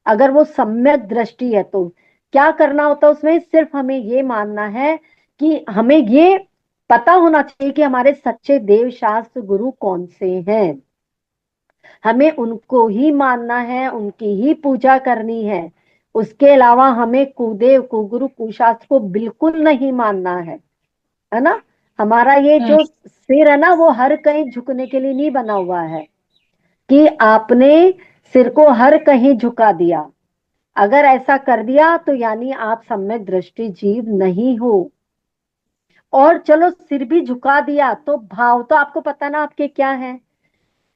अगर वो सम्यक दृष्टि है तो। क्या करना होता है उसमें, सिर्फ हमें ये मानना है कि हमें ये पता होना चाहिए कि हमारे सच्चे देव शास्त्र गुरु कौन से हैं, हमें उनको ही मानना है, उनकी ही पूजा करनी है। उसके अलावा हमें कुदेव कुगुरु कुशास्त्र को बिल्कुल नहीं मानना है ना। हमारा ये जो सिर है ना, वो हर कहीं झुकने के लिए नहीं बना हुआ है, कि आपने सिर को हर कहीं झुका दिया। अगर ऐसा कर दिया तो यानी आप सम्यक दृष्टि जीव नहीं हो। और चलो सिर भी झुका दिया, तो भाव तो आपको पता ना आपके क्या है,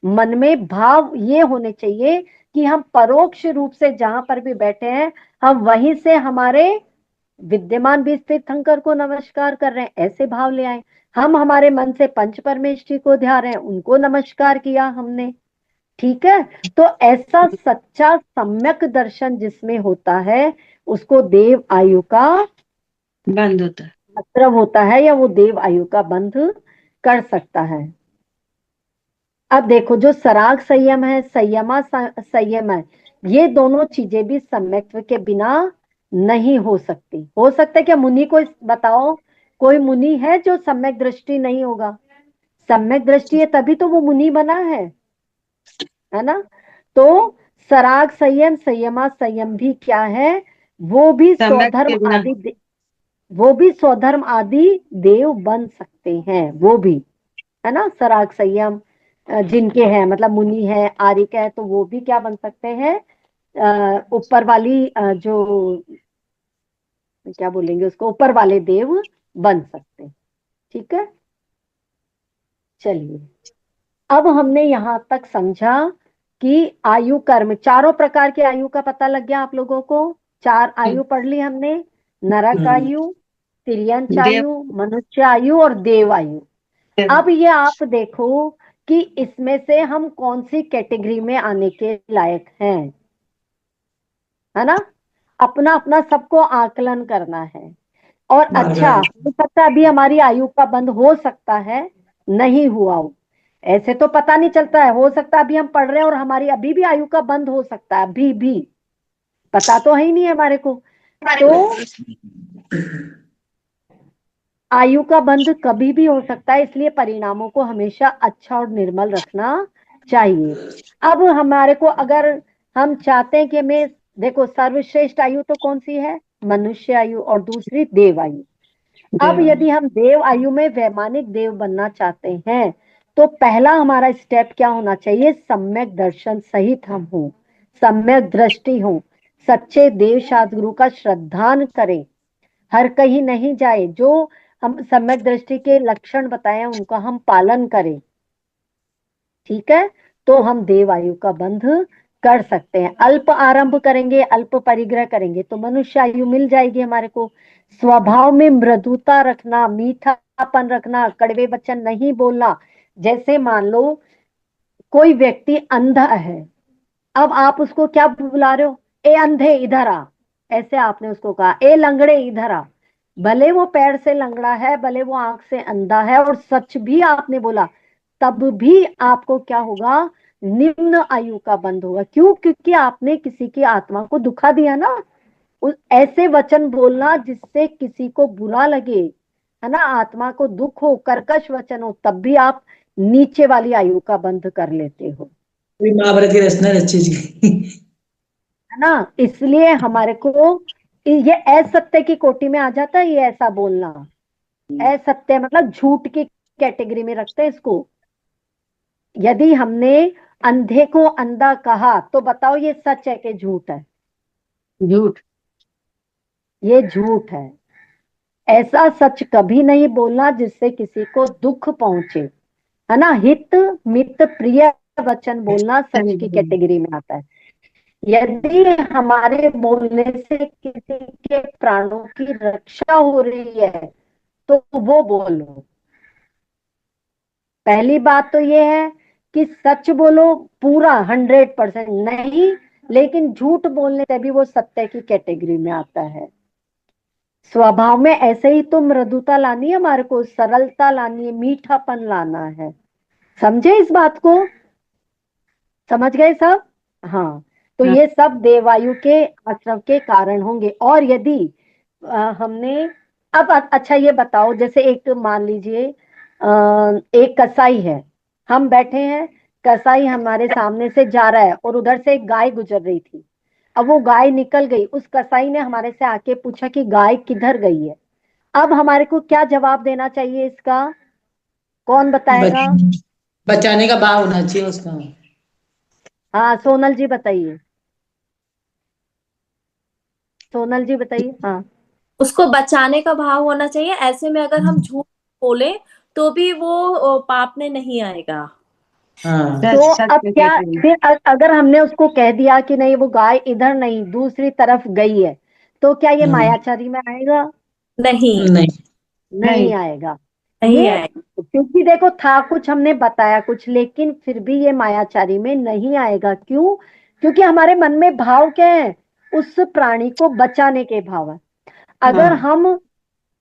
मन में भाव ये होने चाहिए कि हम परोक्ष रूप से जहां पर भी बैठे हैं, हम वहीं से हमारे विद्यमान भी तीर्थंकर को नमस्कार कर रहे हैं, ऐसे भाव ले आए। हम हमारे मन से पंच परमेष्ठी को ध्यान रहे हैं, उनको नमस्कार किया हमने, ठीक है। तो ऐसा सच्चा सम्यक दर्शन जिसमें होता है, उसको देव आयु का
बंद होता है।
मतलब होता है, या वो देव आयु का बंध कर सकता है। अब देखो जो सराग संयम है, संयम है, ये दोनों चीजें भी सम्यक्त्व के बिना नहीं हो सकती। हो सकता है क्या, मुनि को बताओ, कोई मुनि है जो सम्यक दृष्टि नहीं होगा, सम्यक दृष्टि है तभी तो वो मुनि बना है ना। तो सराग संयम, संयम भी क्या है, वो भी
समय
स्वधर्म
के बिना
आदि, वो भी स्वधर्म आदि देव बन सकते हैं, वो भी, है ना। सराग संयम जिनके हैं, मतलब मुनि है, आर्यक है, तो वो भी क्या बन सकते हैं, ऊपर वाली जो क्या बोलेंगे उसको, ऊपर वाले देव बन सकते हैं, ठीक है। चलिए, अब हमने यहां तक समझा कि आयु कर्म, चारों प्रकार की आयु का पता लग गया आप लोगों को। चार आयु पढ़ ली हमने, नरक आयु, तिर्यंच
देव
आयु, मनुष्य आयु और देव आयु। अब ये आप देखो कि इसमें से हम कौन सी कैटेगरी में आने के लायक हैं, है ना। अपना अपना सबको आकलन करना है। और अच्छा, हो सकता है अभी हमारी आयु का बंद हो सकता है, नहीं हुआ हो, ऐसे तो पता नहीं चलता है, हो सकता है अभी हम पढ़ रहे हैं और हमारी अभी भी आयु का बंद हो सकता है, अभी भी पता तो है ही नहीं है हमारे को। तो आयु का बंध कभी भी हो सकता है, इसलिए परिणामों को हमेशा अच्छा और निर्मल रखना चाहिए। अब हमारे को अगर हम चाहते हैं कि हमें, देखो सर्वश्रेष्ठ आयु तो कौन सी है, मनुष्य आयु, और दूसरी देव आयु। अब
देव
यदि हम देव आयु में वैमानिक देव बनना चाहते हैं, तो पहला हमारा स्टेप क्या होना चाहिए, सम्यक दर्शन सहित हम हो, सम्यक दृष्टि हो, सच्चे देव शास्त्र गुरु का श्रद्धान करें, हर कहीं नहीं जाए, जो हम सम्यक दृष्टि के लक्षण बताए हैं उनका हम पालन करें, ठीक है। तो हम देव आयु का बंध कर सकते हैं। अल्प आरंभ करेंगे, अल्प परिग्रह करेंगे तो मनुष्य आयु मिल जाएगी हमारे को। स्वभाव में मृदुता रखना, मीठापन रखना, कड़वे वचन नहीं बोलना। जैसे मान लो कोई व्यक्ति अंधा है, अब आप उसको क्या बुला रहे हो, ए अंधे इधर आ, ऐसे आपने उसको कहा, ए लंगड़े इधर आ। भले वो पैर से लंगड़ा है, भले वो आंख से अंधा है, और सच भी आपने बोला, तब भी आपको क्या होगा, निम्न आयु का बंध होगा। क्यों? क्योंकि आपने किसी की आत्मा को दुखा दिया ना। ऐसे वचन बोलना जिससे किसी को बुरा लगे, है ना, आत्मा को दुख हो, कर्कश वचन हो, तब भी आप नीचे वाली आयु का बंध कर लेते हो,
पूरी महाभारत की रचना रची जी।
है ना। इसलिए हमारे को ये असत्य की कोटि में आ जाता है, ये ऐसा बोलना। असत्य मतलब झूठ की कैटेगरी में रखते हैं इसको। यदि हमने अंधे को अंधा कहा तो बताओ ये सच है कि झूठ है?
झूठ।
ये झूठ है। ऐसा सच कभी नहीं बोलना जिससे किसी को दुख पहुंचे, है ना। हित मित प्रिय वचन बोलना सच की कैटेगरी में आता है। यदि हमारे बोलने से किसी के प्राणों की रक्षा हो रही है तो वो बोलो। पहली बात तो ये है कि सच बोलो पूरा 100% नहीं, लेकिन झूठ बोलने से भी वो सत्य की कैटेगरी में आता है। स्वभाव में ऐसे ही तो मृदुता लानी है हमारे को, सरलता लानी है, मीठापन लाना है। समझे इस बात को? समझ गए सब? हाँ। तो
हाँ।
ये सब देवायु के आश्रम के कारण होंगे। और यदि हमने अब अच्छा ये बताओ, जैसे एक मान लीजिए एक कसाई है, हम बैठे हैं, कसाई हमारे सामने से जा रहा है और उधर से एक गाय गुजर रही थी। अब वो गाय निकल गई, उस कसाई ने हमारे से आके पूछा कि गाय किधर गई है। अब हमारे को क्या जवाब देना चाहिए इसका? कौन बताएगा?
बच- बचाने का भाव होना चाहिए उसका।
हाँ, सोनल जी बताइए। सोनल जी बताइए। हाँ।
उसको बचाने का भाव होना चाहिए। ऐसे में अगर हम झूठ बोले तो भी वो पाप में नहीं आएगा।
हाँ,
तो
सच सच
अब
में
क्या,
कहते हैं।
फिर अगर हमने उसको कह दिया कि नहीं वो गाय इधर नहीं दूसरी तरफ गई है, तो क्या ये मायाचारी में आएगा?
नहीं,
नहीं।
नहीं
नहीं।
आएगा।
नहीं
ये
आएगा।
क्योंकि देखो था कुछ, हमने बताया कुछ, लेकिन फिर भी ये मायाचारी में नहीं आएगा। क्यों? क्योंकि हमारे मन में भाव क्या है, उस प्राणी को बचाने के भाव है। अगर
हाँ।
हम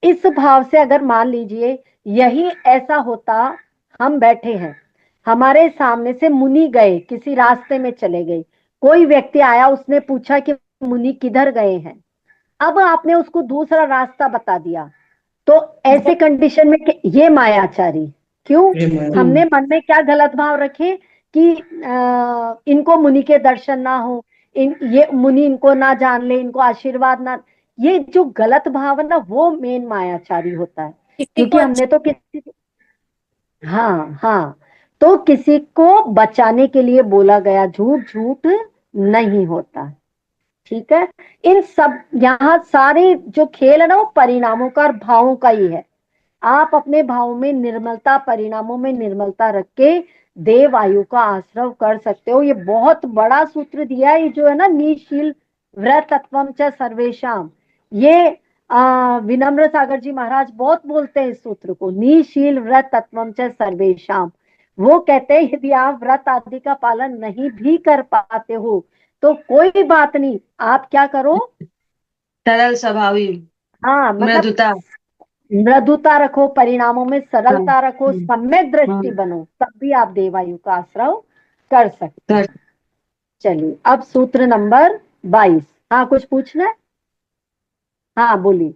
इस भाव से, अगर मान लीजिए यही ऐसा होता, हम बैठे हैं, हमारे सामने से मुनि गए, किसी रास्ते में चले गए, कोई व्यक्ति आया, उसने पूछा कि मुनि किधर गए हैं। अब आपने उसको दूसरा रास्ता बता दिया, तो ऐसे कंडीशन में ये मायाचारी। क्यों?
ये मैं-
हमने मन में क्या गलत भाव रखे कि इनको मुनि के दर्शन ना हो, ये मुनि इनको ना जान ले, इनको आशीर्वाद ना, ये जो गलत भाव है ना, वो मेन मायाचारी होता है।
किसी को
क्योंकि हमने तो किसी, हाँ हाँ, तो किसी को बचाने के लिए बोला गया झूठ झूठ नहीं होता। ठीक है। इन सब यहाँ सारे जो खेल है ना, वो परिणामों का और भावों का ही है। आप अपने भाव में निर्मलता, परिणामों में निर्मलता रख के देव आयु का आश्रव कर सकते हो। ये बहुत बड़ा सूत्र दिया है, ये जो है ना, निशील व्रतत्वम च सर्वेशाम। ये विनम्र सागर जी महाराज बहुत बोलते हैं इस सूत्र को, निशील व्रतत्वम च सर्वेशाम। वो कहते हैं यदि आप व्रत आदि का पालन नहीं भी कर पाते हो तो कोई बात नहीं, आप क्या करो,
सरल स्वभावी।
हाँ मतलब
मृदुता।
मृदुता रखो, परिणामों में
हाँ।
सरलता रखो, सम्यक
हाँ।
दृष्टि बनो, तब भी आप देवायु का आश्रव कर सकते
कर।
हैं। चलिए अब सूत्र नंबर 22। हाँ, कुछ पूछना है? हाँ बोलिए।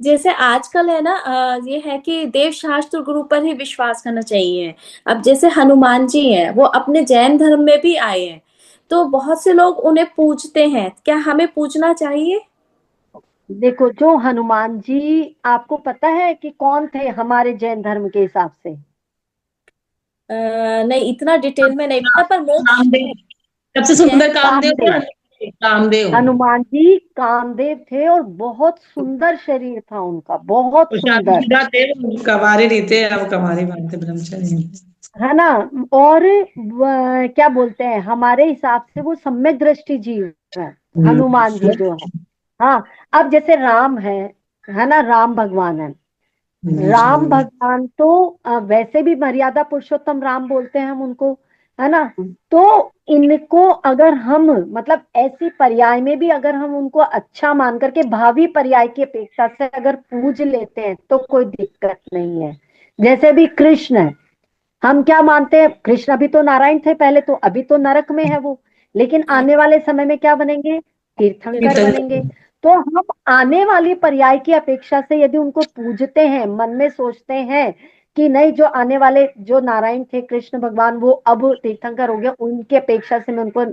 जैसे आजकल है ना, ये है कि देव शास्त्र गुरु पर ही विश्वास करना चाहिए। अब जैसे हनुमान जी हैं, वो अपने जैन धर्म में भी आए हैं, तो बहुत से लोग उन्हें पूजते हैं। क्या हमें पूजना चाहिए?
देखो, जो हनुमान जी, आपको पता है कि कौन थे हमारे जैन धर्म के हिसाब से?
नहीं, इतना डिटेल में नहीं पता, पर मोक्ष
कामदेव, सबसे सुंदर कामदेव थे।
कामदेव।
कामदेव।
हनुमान जी कामदेव थे और बहुत सुंदर शरीर था उनका, बहुत
वो
सुंदर।
शादीशुदा थे, वो कवारे नहीं थे, अब कवारे बनते ब्रह्मचारी।
है ना। और क्या बोलते हैं, हमारे हिसाब से वो सम्यक दृष्टि जीव है हनुमान जी जो है। हाँ, अब जैसे राम है ना, राम भगवान है। राम भगवान तो वैसे भी मर्यादा पुरुषोत्तम राम बोलते हैं हम उनको, है ना। तो इनको अगर हम मतलब ऐसी पर्याय में भी अगर हम उनको अच्छा मान करके भावी पर्याय की अपेक्षा से अगर पूज लेते हैं तो कोई दिक्कत नहीं है। जैसे भी कृष्ण है, हम क्या मानते हैं, कृष्ण अभी तो नारायण थे पहले, तो अभी तो नरक में है वो, लेकिन आने वाले समय में क्या बनेंगे, तीर्थंकर बनेंगे। तो हम आने वाली पर्याय की अपेक्षा से यदि उनको पूजते हैं, मन में सोचते हैं कि नहीं, जो आने वाले जो नारायण थे कृष्ण भगवान वो अब तीर्थंकर हो गया, उनकी अपेक्षा से मैं उनको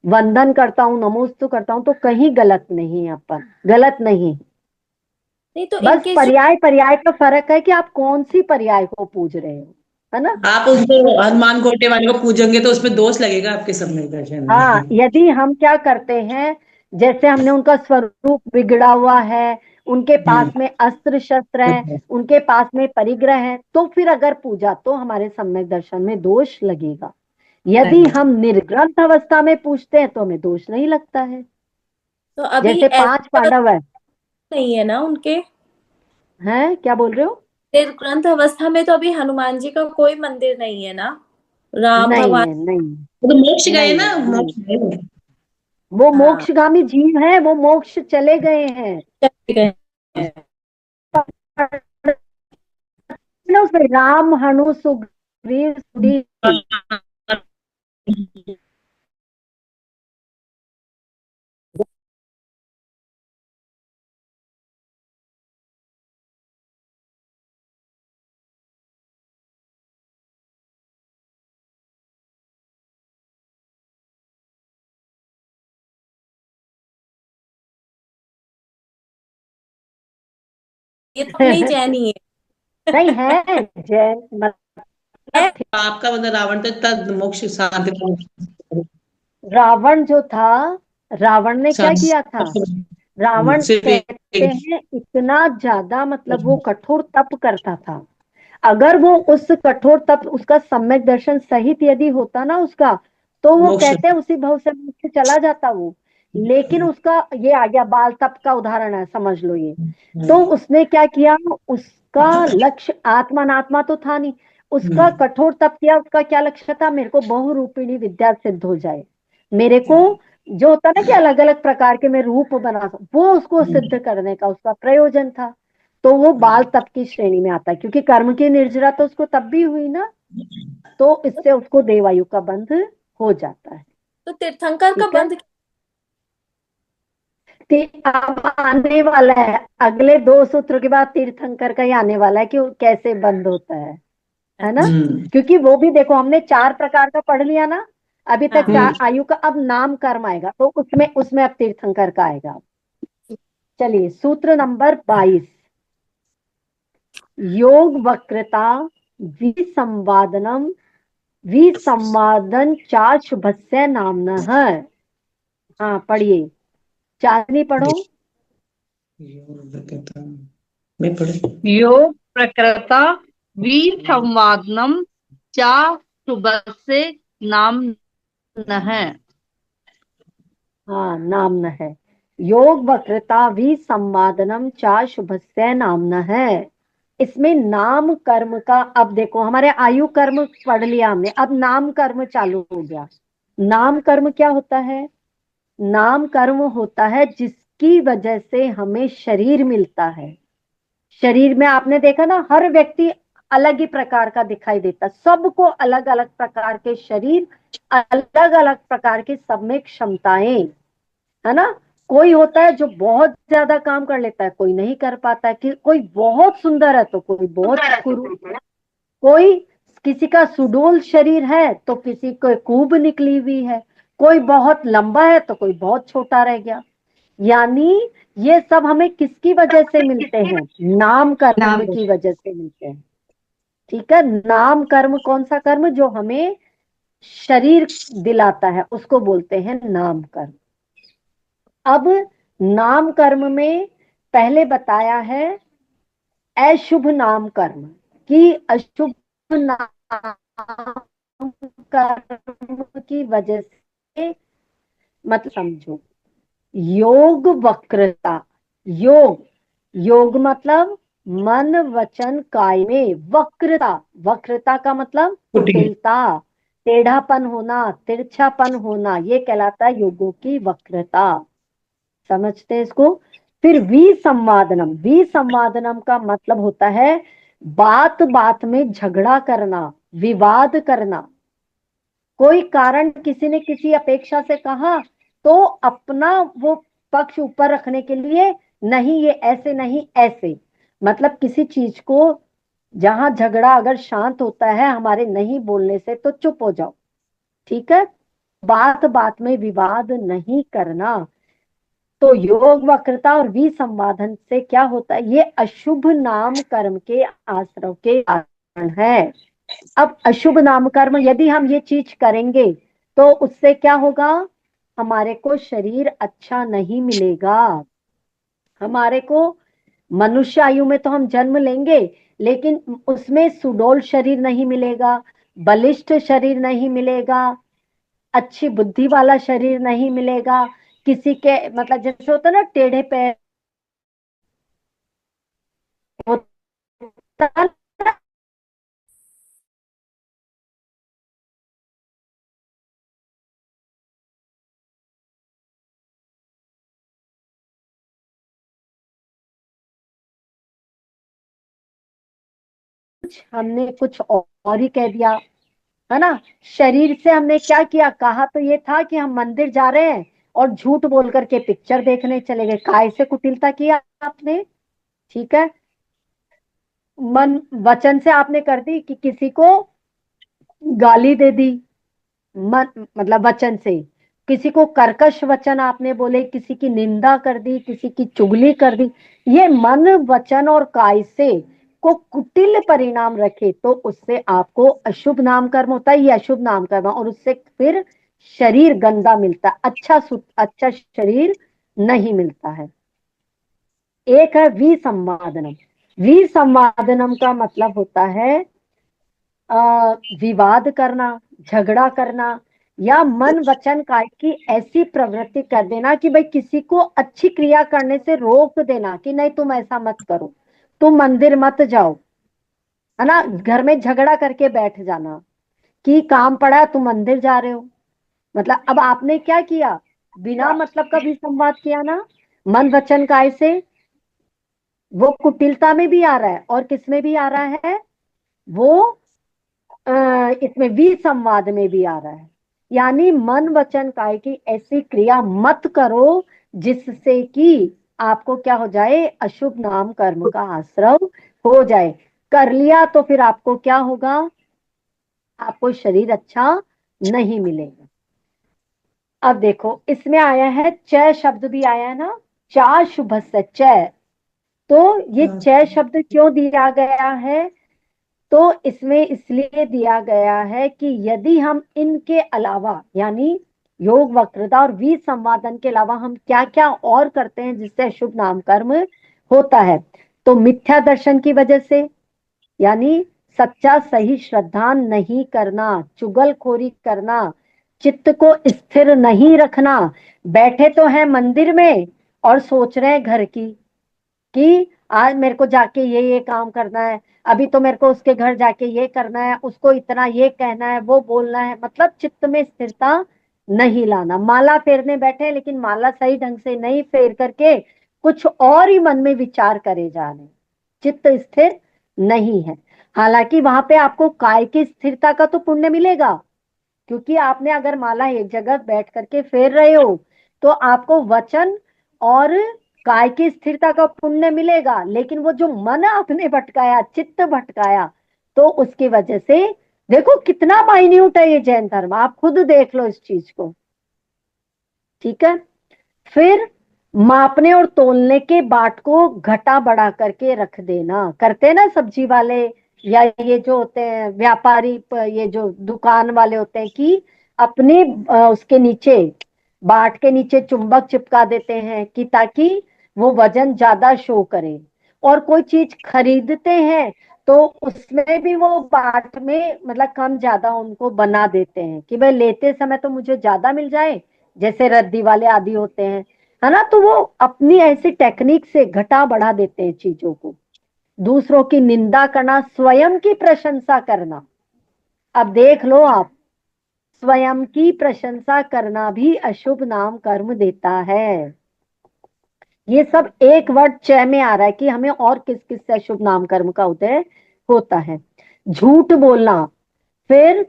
वंदन करता हूँ, नमोस्तु करता हूँ, तो कहीं गलत नहीं है, अपन गलत नहीं।
नहीं तो
बस
इनके जो
पर्याय पर्याय का फर्क है कि आप कौन सी पर्याय को पूज रहे हो, है ना।
आप उसको हनुमान कोटे वाले को पूजेंगे तो उसमें दोष लगेगा आपके सम्यक दर्शन
हाँ,
में।
यदि हम क्या करते हैं, जैसे हमने उनका स्वरूप बिगड़ा हुआ है, उनके पास में अस्त्र शस्त्र है, उनके पास में परिग्रह है, तो फिर अगर पूजा तो हमारे सम्यक दर्शन में दोष लगेगा। यदि हम निर्ग्रंथ अवस्था में पूछते हैं तो हमें दोष नहीं लगता है।
तो अभी
जैसे पांच
ऐसा
पांडव है।
नहीं है ना उनके।
हैं, क्या बोल रहे हो।
निर्ग्रंथ अवस्था में तो अभी हनुमान जी का कोई मंदिर नहीं है ना, राम
नहीं
भगवान।
है, नहीं
वो तो मोक्ष
है,
गए
नहीं
ना,
है, नहीं।
मोक्ष गए।
वो
हाँ,
मोक्षगामी जीव है, वो मोक्ष चले गए हैं।
चले गए हैं।
ना उसमें राम हनु सुग्रीव सुनील।
ये तो नहीं चैनी
नहीं है, जैन
है।
मतलब
आपका मतलब रावण तो इतना मोक्ष शांति
रावण जो था, रावण ने क्या किया था।
शांति
रावण
सिर्फ
कहते
एक।
हैं इतना ज्यादा, मतलब वो कठोर तप करता था। अगर वो उस कठोर तप, उसका सम्यक दर्शन सहित यदि होता ना उसका, तो वो
मोक्ष।
कहते हैं उसी भव से मोक्ष चला जाता वो। लेकिन उसका ये आ गया, बाल तप का उदाहरण है, समझ लो ये। तो उसने क्या किया, उसका लक्ष्य आत्मानात्मा तो था नहीं, उसका कठोर तप किया। उसका क्या लक्ष्य था, मेरे को बहुरूपिणी विद्या सिद्ध हो जाए, मेरे को जो होता ना कि अलग अलग प्रकार के मैं रूप बना सकूं, वो उसको सिद्ध करने का उसका प्रयोजन था। तो वो बाल तप की श्रेणी में आता है, क्योंकि कर्म की निर्जरा तो उसको तब भी हुई ना, तो इससे उसको देवायु का बंध हो जाता है।
तो तीर्थंकर का
ठीक है।
बंध।
अब आने वाला है, अगले दो सूत्र के बाद तीर्थंकर का ही आने वाला है कि वो कैसे बंद होता है ना। क्योंकि वो भी देखो, हमने चार प्रकार का पढ़ लिया ना अभी तक,
हाँ,
चार आयु का। अब नाम कर्म आएगा, तो उसमें उसमें अब तीर्थंकर का आएगा। चलिए, सूत्र नंबर 22। योग वक्रता विसंवादनम, विसंवादन चा शुभस्य नामनः। हाँ, पढ़िए, चांदनी पढ़ो।
मैं पढ़ू।
योग प्रकृता विसंवादनम चा शुभस्य नाम है।
हाँ, नाम न है। योग वक्रता विसंवादनम चा शुभस्य नाम न है। इसमें नाम कर्म का, अब देखो हमारे आयु कर्म पढ़ लिया हमने, अब नाम कर्म चालू हो गया। नाम कर्म क्या होता है, नाम कर्म होता है जिसकी वजह से हमें शरीर मिलता है। शरीर में आपने देखा ना, हर व्यक्ति अलग ही प्रकार का दिखाई देता, सबको अलग अलग प्रकार के शरीर, अलग अलग प्रकार की सब में क्षमताएं, है ना। कोई होता है जो बहुत ज्यादा काम कर लेता है, कोई नहीं कर पाता है, कि कोई बहुत सुंदर है तो कोई बहुत कुरूप, कोई, किसी का सुडोल शरीर है तो किसी को कूब निकली हुई है, कोई बहुत लंबा है तो कोई बहुत छोटा रह गया। यानी ये सब हमें किसकी वजह से मिलते हैं, नाम कर्म की वजह से मिलते हैं। ठीक है, नाम कर्म कौन सा कर्म, जो हमें शरीर दिलाता है उसको बोलते हैं नाम कर्म। अब नाम कर्म में पहले बताया है अशुभ नाम कर्म, कि अशुभ नाम कर्म की वजह से, मतलब समझो, योग वक्रता, योग, योग मतलब मन वचन काय में, वक्रता, वक्रता का मतलब
कुटिल।
कुटिलता, टेढ़ापन होना, तिरछापन होना, ये कहलाता है योगों की वक्रता। समझते हैं इसको। फिर विसंवादनम, विसंवादनम का मतलब होता है बात बात में झगड़ा करना, विवाद करना। कोई कारण किसी ने किसी अपेक्षा से कहा, तो अपना वो पक्ष ऊपर रखने के लिए, नहीं ये ऐसे नहीं ऐसे, मतलब किसी चीज को, जहां झगड़ा अगर शांत होता है हमारे नहीं बोलने से, तो चुप हो जाओ, ठीक है, बात बात में विवाद नहीं करना। तो योग वक्रता और विसंवादन से क्या होता है, ये अशुभ नाम कर्म के आश्रव के कारण है। अब अशुभ नाम कर्म यदि हम ये चीज करेंगे, तो उससे क्या होगा, हमारे को शरीर अच्छा नहीं मिलेगा। हमारे को मनुष्य आयु में तो हम जन्म लेंगे, लेकिन उसमें सुडौल शरीर नहीं मिलेगा, बलिष्ठ शरीर नहीं मिलेगा, अच्छी बुद्धि वाला शरीर नहीं मिलेगा। किसी के मतलब जैसे होता है ना टेढ़े पैर होता है, हमने कुछ और ही कह दिया, है ना। शरीर से हमने क्या किया, कहा तो ये था कि हम मंदिर जा रहे हैं, और झूठ बोल करके पिक्चर देखने चले गए, काय से कुटिलता किया आपने, ठीक है। मन वचन से आपने कर दी कि किसी को गाली दे दी, मन मतलब वचन से, किसी को कर्कश वचन आपने बोले, किसी की निंदा कर दी, किसी की चुगली कर दी, ये मन वचन और काय से को कुटिल परिणाम रखे, तो उससे आपको अशुभ नाम कर्म होता है, ये अशुभ नाम कर्म है, और उससे फिर शरीर गंदा मिलता है, अच्छा शरीर नहीं मिलता है। एक है विसंवादनम, विसंवादनम का मतलब होता है विवाद करना, झगड़ा करना, या मन वचन काय की ऐसी प्रवृत्ति कर देना कि भाई किसी को अच्छी क्रिया करने से रोक देना, कि नहीं तुम ऐसा मत करो, तुम मंदिर मत जाओ, है ना, घर में झगड़ा करके बैठ जाना कि काम पड़ा तुम मंदिर जा रहे हो। मतलब अब आपने क्या किया, बिना मतलब का भी संवाद किया ना, मन वचन काय से, वो कुटिलता में भी आ रहा है और किस में भी आ रहा है, वो इसमें विसंवाद में भी आ रहा है। यानी मन वचन काय की ऐसी क्रिया मत करो जिससे कि आपको क्या हो जाए, अशुभ नाम कर्म का आश्रव हो जाए। कर लिया तो फिर आपको क्या होगा, आपको शरीर अच्छा नहीं मिलेगा। अब देखो इसमें आया है च शब्द भी आया है ना, चा शुभ से च, तो ये च शब्द क्यों दिया गया है, तो इसमें इसलिए दिया गया है कि यदि हम इनके अलावा, यानी योग वक्रता और विसंवादन के अलावा हम क्या क्या और करते हैं जिससे अशुभ नाम कर्म होता है, तो मिथ्या दर्शन की वजह से, यानी सच्चा सही श्रद्धा नहीं करना, चुगलखोरी करना, चित्त को स्थिर नहीं रखना, बैठे तो हैं मंदिर में और सोच रहे हैं घर की, कि आज मेरे को जाके ये काम करना है, अभी तो मेरे को उसके घर जाके ये करना है, उसको इतना ये कहना है, वो बोलना है, मतलब चित्त में स्थिरता नहीं लाना। माला फेरने बैठे लेकिन माला सही ढंग से नहीं फेर करके कुछ और ही मन में विचार करे जा रहे, चित्त स्थिर नहीं है। हालांकि वहां पे आपको काय की स्थिरता का तो पुण्य मिलेगा, क्योंकि आपने अगर माला एक जगह बैठ करके फेर रहे हो, तो आपको वचन और काय की स्थिरता का पुण्य मिलेगा, लेकिन वो जो मन आपने भटकाया, चित्त भटकाया, तो उसकी वजह से, देखो कितना माइन्यूट है ये जैन धर्म, आप खुद देख लो इस चीज को, ठीक है। फिर मापने और तोलने के बाट को घटा बढ़ा करके रख देना, करते हैं ना सब्जी वाले, या ये जो होते हैं व्यापारी, ये जो दुकान वाले होते हैं, कि अपने उसके नीचे, बाट के नीचे चुंबक चिपका देते हैं कि ताकि वो वजन ज्यादा शो करे, और कोई चीज खरीदते हैं तो उसमें भी वो बाट में मतलब कम ज्यादा उनको बना देते हैं कि भाई लेते समय तो मुझे ज्यादा मिल जाए, जैसे रद्दी वाले आदि होते हैं, है ना। तो वो अपनी ऐसी टेक्निक से घटा बढ़ा देते हैं चीजों को। दूसरों की निंदा करना, स्वयं की प्रशंसा करना। अब देख लो आप, स्वयं की प्रशंसा करना भी अशुभ नाम कर्म देता है। ये सब एक वर्ड चय में आ रहा है कि हमें और किस किस से अशुभ नाम कर्म का उदय होता है। झूठ बोलना, फिर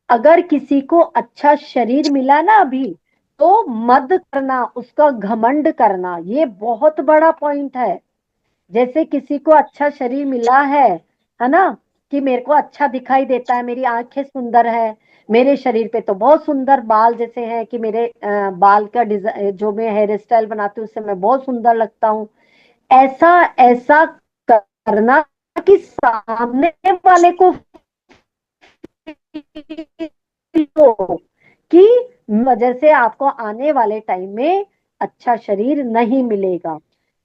अगर किसी को अच्छा शरीर मिला ना अभी, तो मद करना, उसका घमंड करना, ये बहुत बड़ा पॉइंट है। जैसे किसी को अच्छा शरीर मिला है ना, कि मेरे को अच्छा दिखाई देता है, मेरी आंखें सुंदर है, मेरे शरीर पे तो बहुत सुंदर बाल जैसे हैं कि मेरे बाल का डिजाइन जो मैं हेयर स्टाइल बनाती हूँ उससे मैं बहुत सुंदर लगता हूँ। ऐसा ऐसा करना कि सामने वाले को हो कि वजह से आपको आने वाले टाइम में अच्छा शरीर नहीं मिलेगा।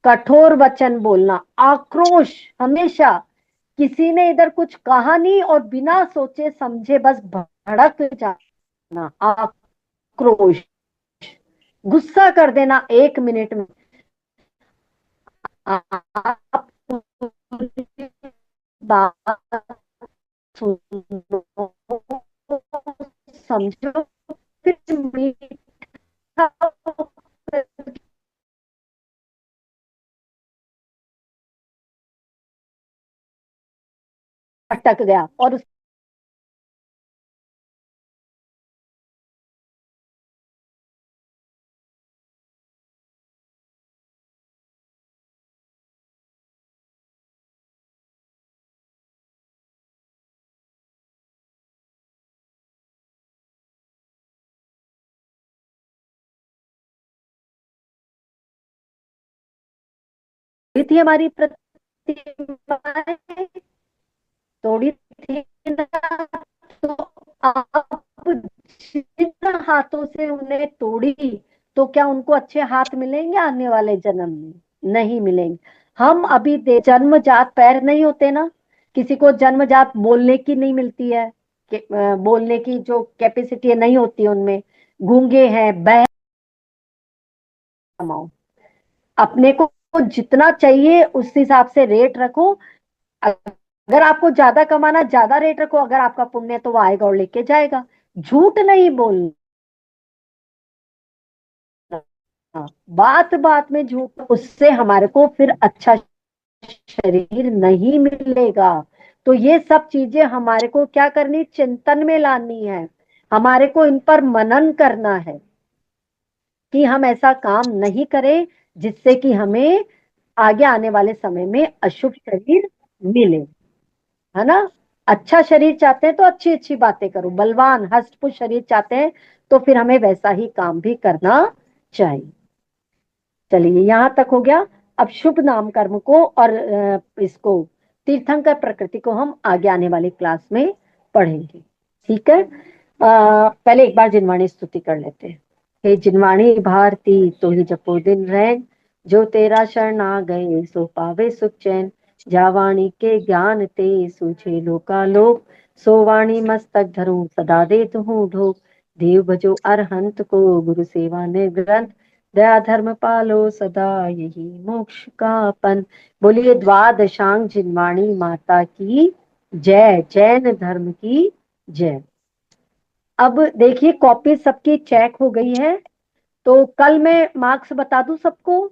कठोर वचन बोलना, आक्रोश, हमेशा किसी ने इधर कुछ कहा नहीं और बिना सोचे समझे बस भड़क जाना, आक्रोश, गुस्सा कर देना 1 मिनट में। आप बात सुनो, समझो, फिर मीठा अटक गया और थी हमारी प्रतिभाएं, तोड़ी थी ना, तो आप जिन हाथों से उन्हें तोड़ी, तो क्या उनको अच्छे हाथ मिलेंगे आने वाले जन्म में? नहीं मिलेंगे। हम अभी जन्मजात पैर नहीं होते ना, किसी को जन्मजात बोलने की नहीं मिलती है, बोलने की जो कैपेसिटी नहीं होती उनमें, गूंगे हैं, बहरे, अपने को जितना चाहिए उस हिसाब से रेट रखो। अगर आपको ज्यादा कमाना, ज्यादा रेट रखो, अगर आपका पुण्य है तो वो आएगा और लेके जाएगा। झूठ नहीं बोलना, बात बात में झूठ, उससे हमारे को फिर अच्छा शरीर नहीं मिलेगा। तो ये सब चीजें हमारे को क्या करनी, चिंतन में लानी है, हमारे को इन पर मनन करना है कि हम ऐसा काम नहीं करें जिससे कि हमें आगे आने वाले समय में अशुभ शरीर मिले, है ना। अच्छा शरीर चाहते हैं तो अच्छी अच्छी बातें करो, बलवान हष्टपुष्ट शरीर चाहते हैं तो फिर हमें वैसा ही काम भी करना चाहिए। चलिए यहाँ तक हो गया। अब शुभ नाम कर्म को और इसको तीर्थंकर प्रकृति को हम आगे आने वाली क्लास में पढ़ेंगे, ठीक है। पहले एक बार जिनवाणी स्तुति कर लेते हैं। हे जिनवाणी भारती तो ही जपो दिन रैन, जो तेरा शरण आ गए सो पावे सुख चैन। जावाणी के ज्ञान ते सूझे लोकालोक, सो वाणी मस्तक धरूं सदा दे हूँ ढोक। देव भजो अरहंत को गुरु सेवा निर्ग्रंथ, दया धर्म पालो सदा यही मोक्ष का पंथ। बोलिए द्वादशांग जिनवाणी माता की जय, जैन धर्म की जय। अब देखिए कॉपी सबकी चेक हो गई है, तो कल मैं मार्क्स बता दूं सबको,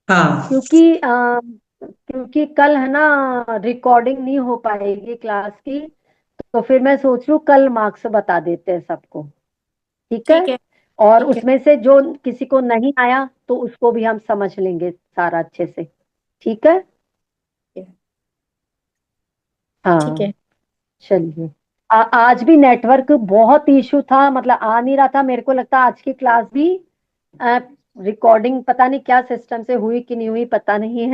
हाँ
क्योंकि कल है ना रिकॉर्डिंग नहीं हो पाएगी क्लास की, तो फिर मैं सोच रही हूँ कल मार्क्स बता देते हैं सबको, ठीक है।
ठीक है।
और
ठीक है।
उसमें से जो किसी को नहीं आया तो उसको भी हम समझ लेंगे सारा अच्छे से, ठीक है।
ठीक
हाँ
है।
चलिए। आज भी नेटवर्क बहुत इशू था, मतलब आ नहीं रहा था, मेरे को लगता है आज की क्लास भी रिकॉर्डिंग पता नहीं क्या सिस्टम से हुई कि नहीं हुई, पता नहीं है।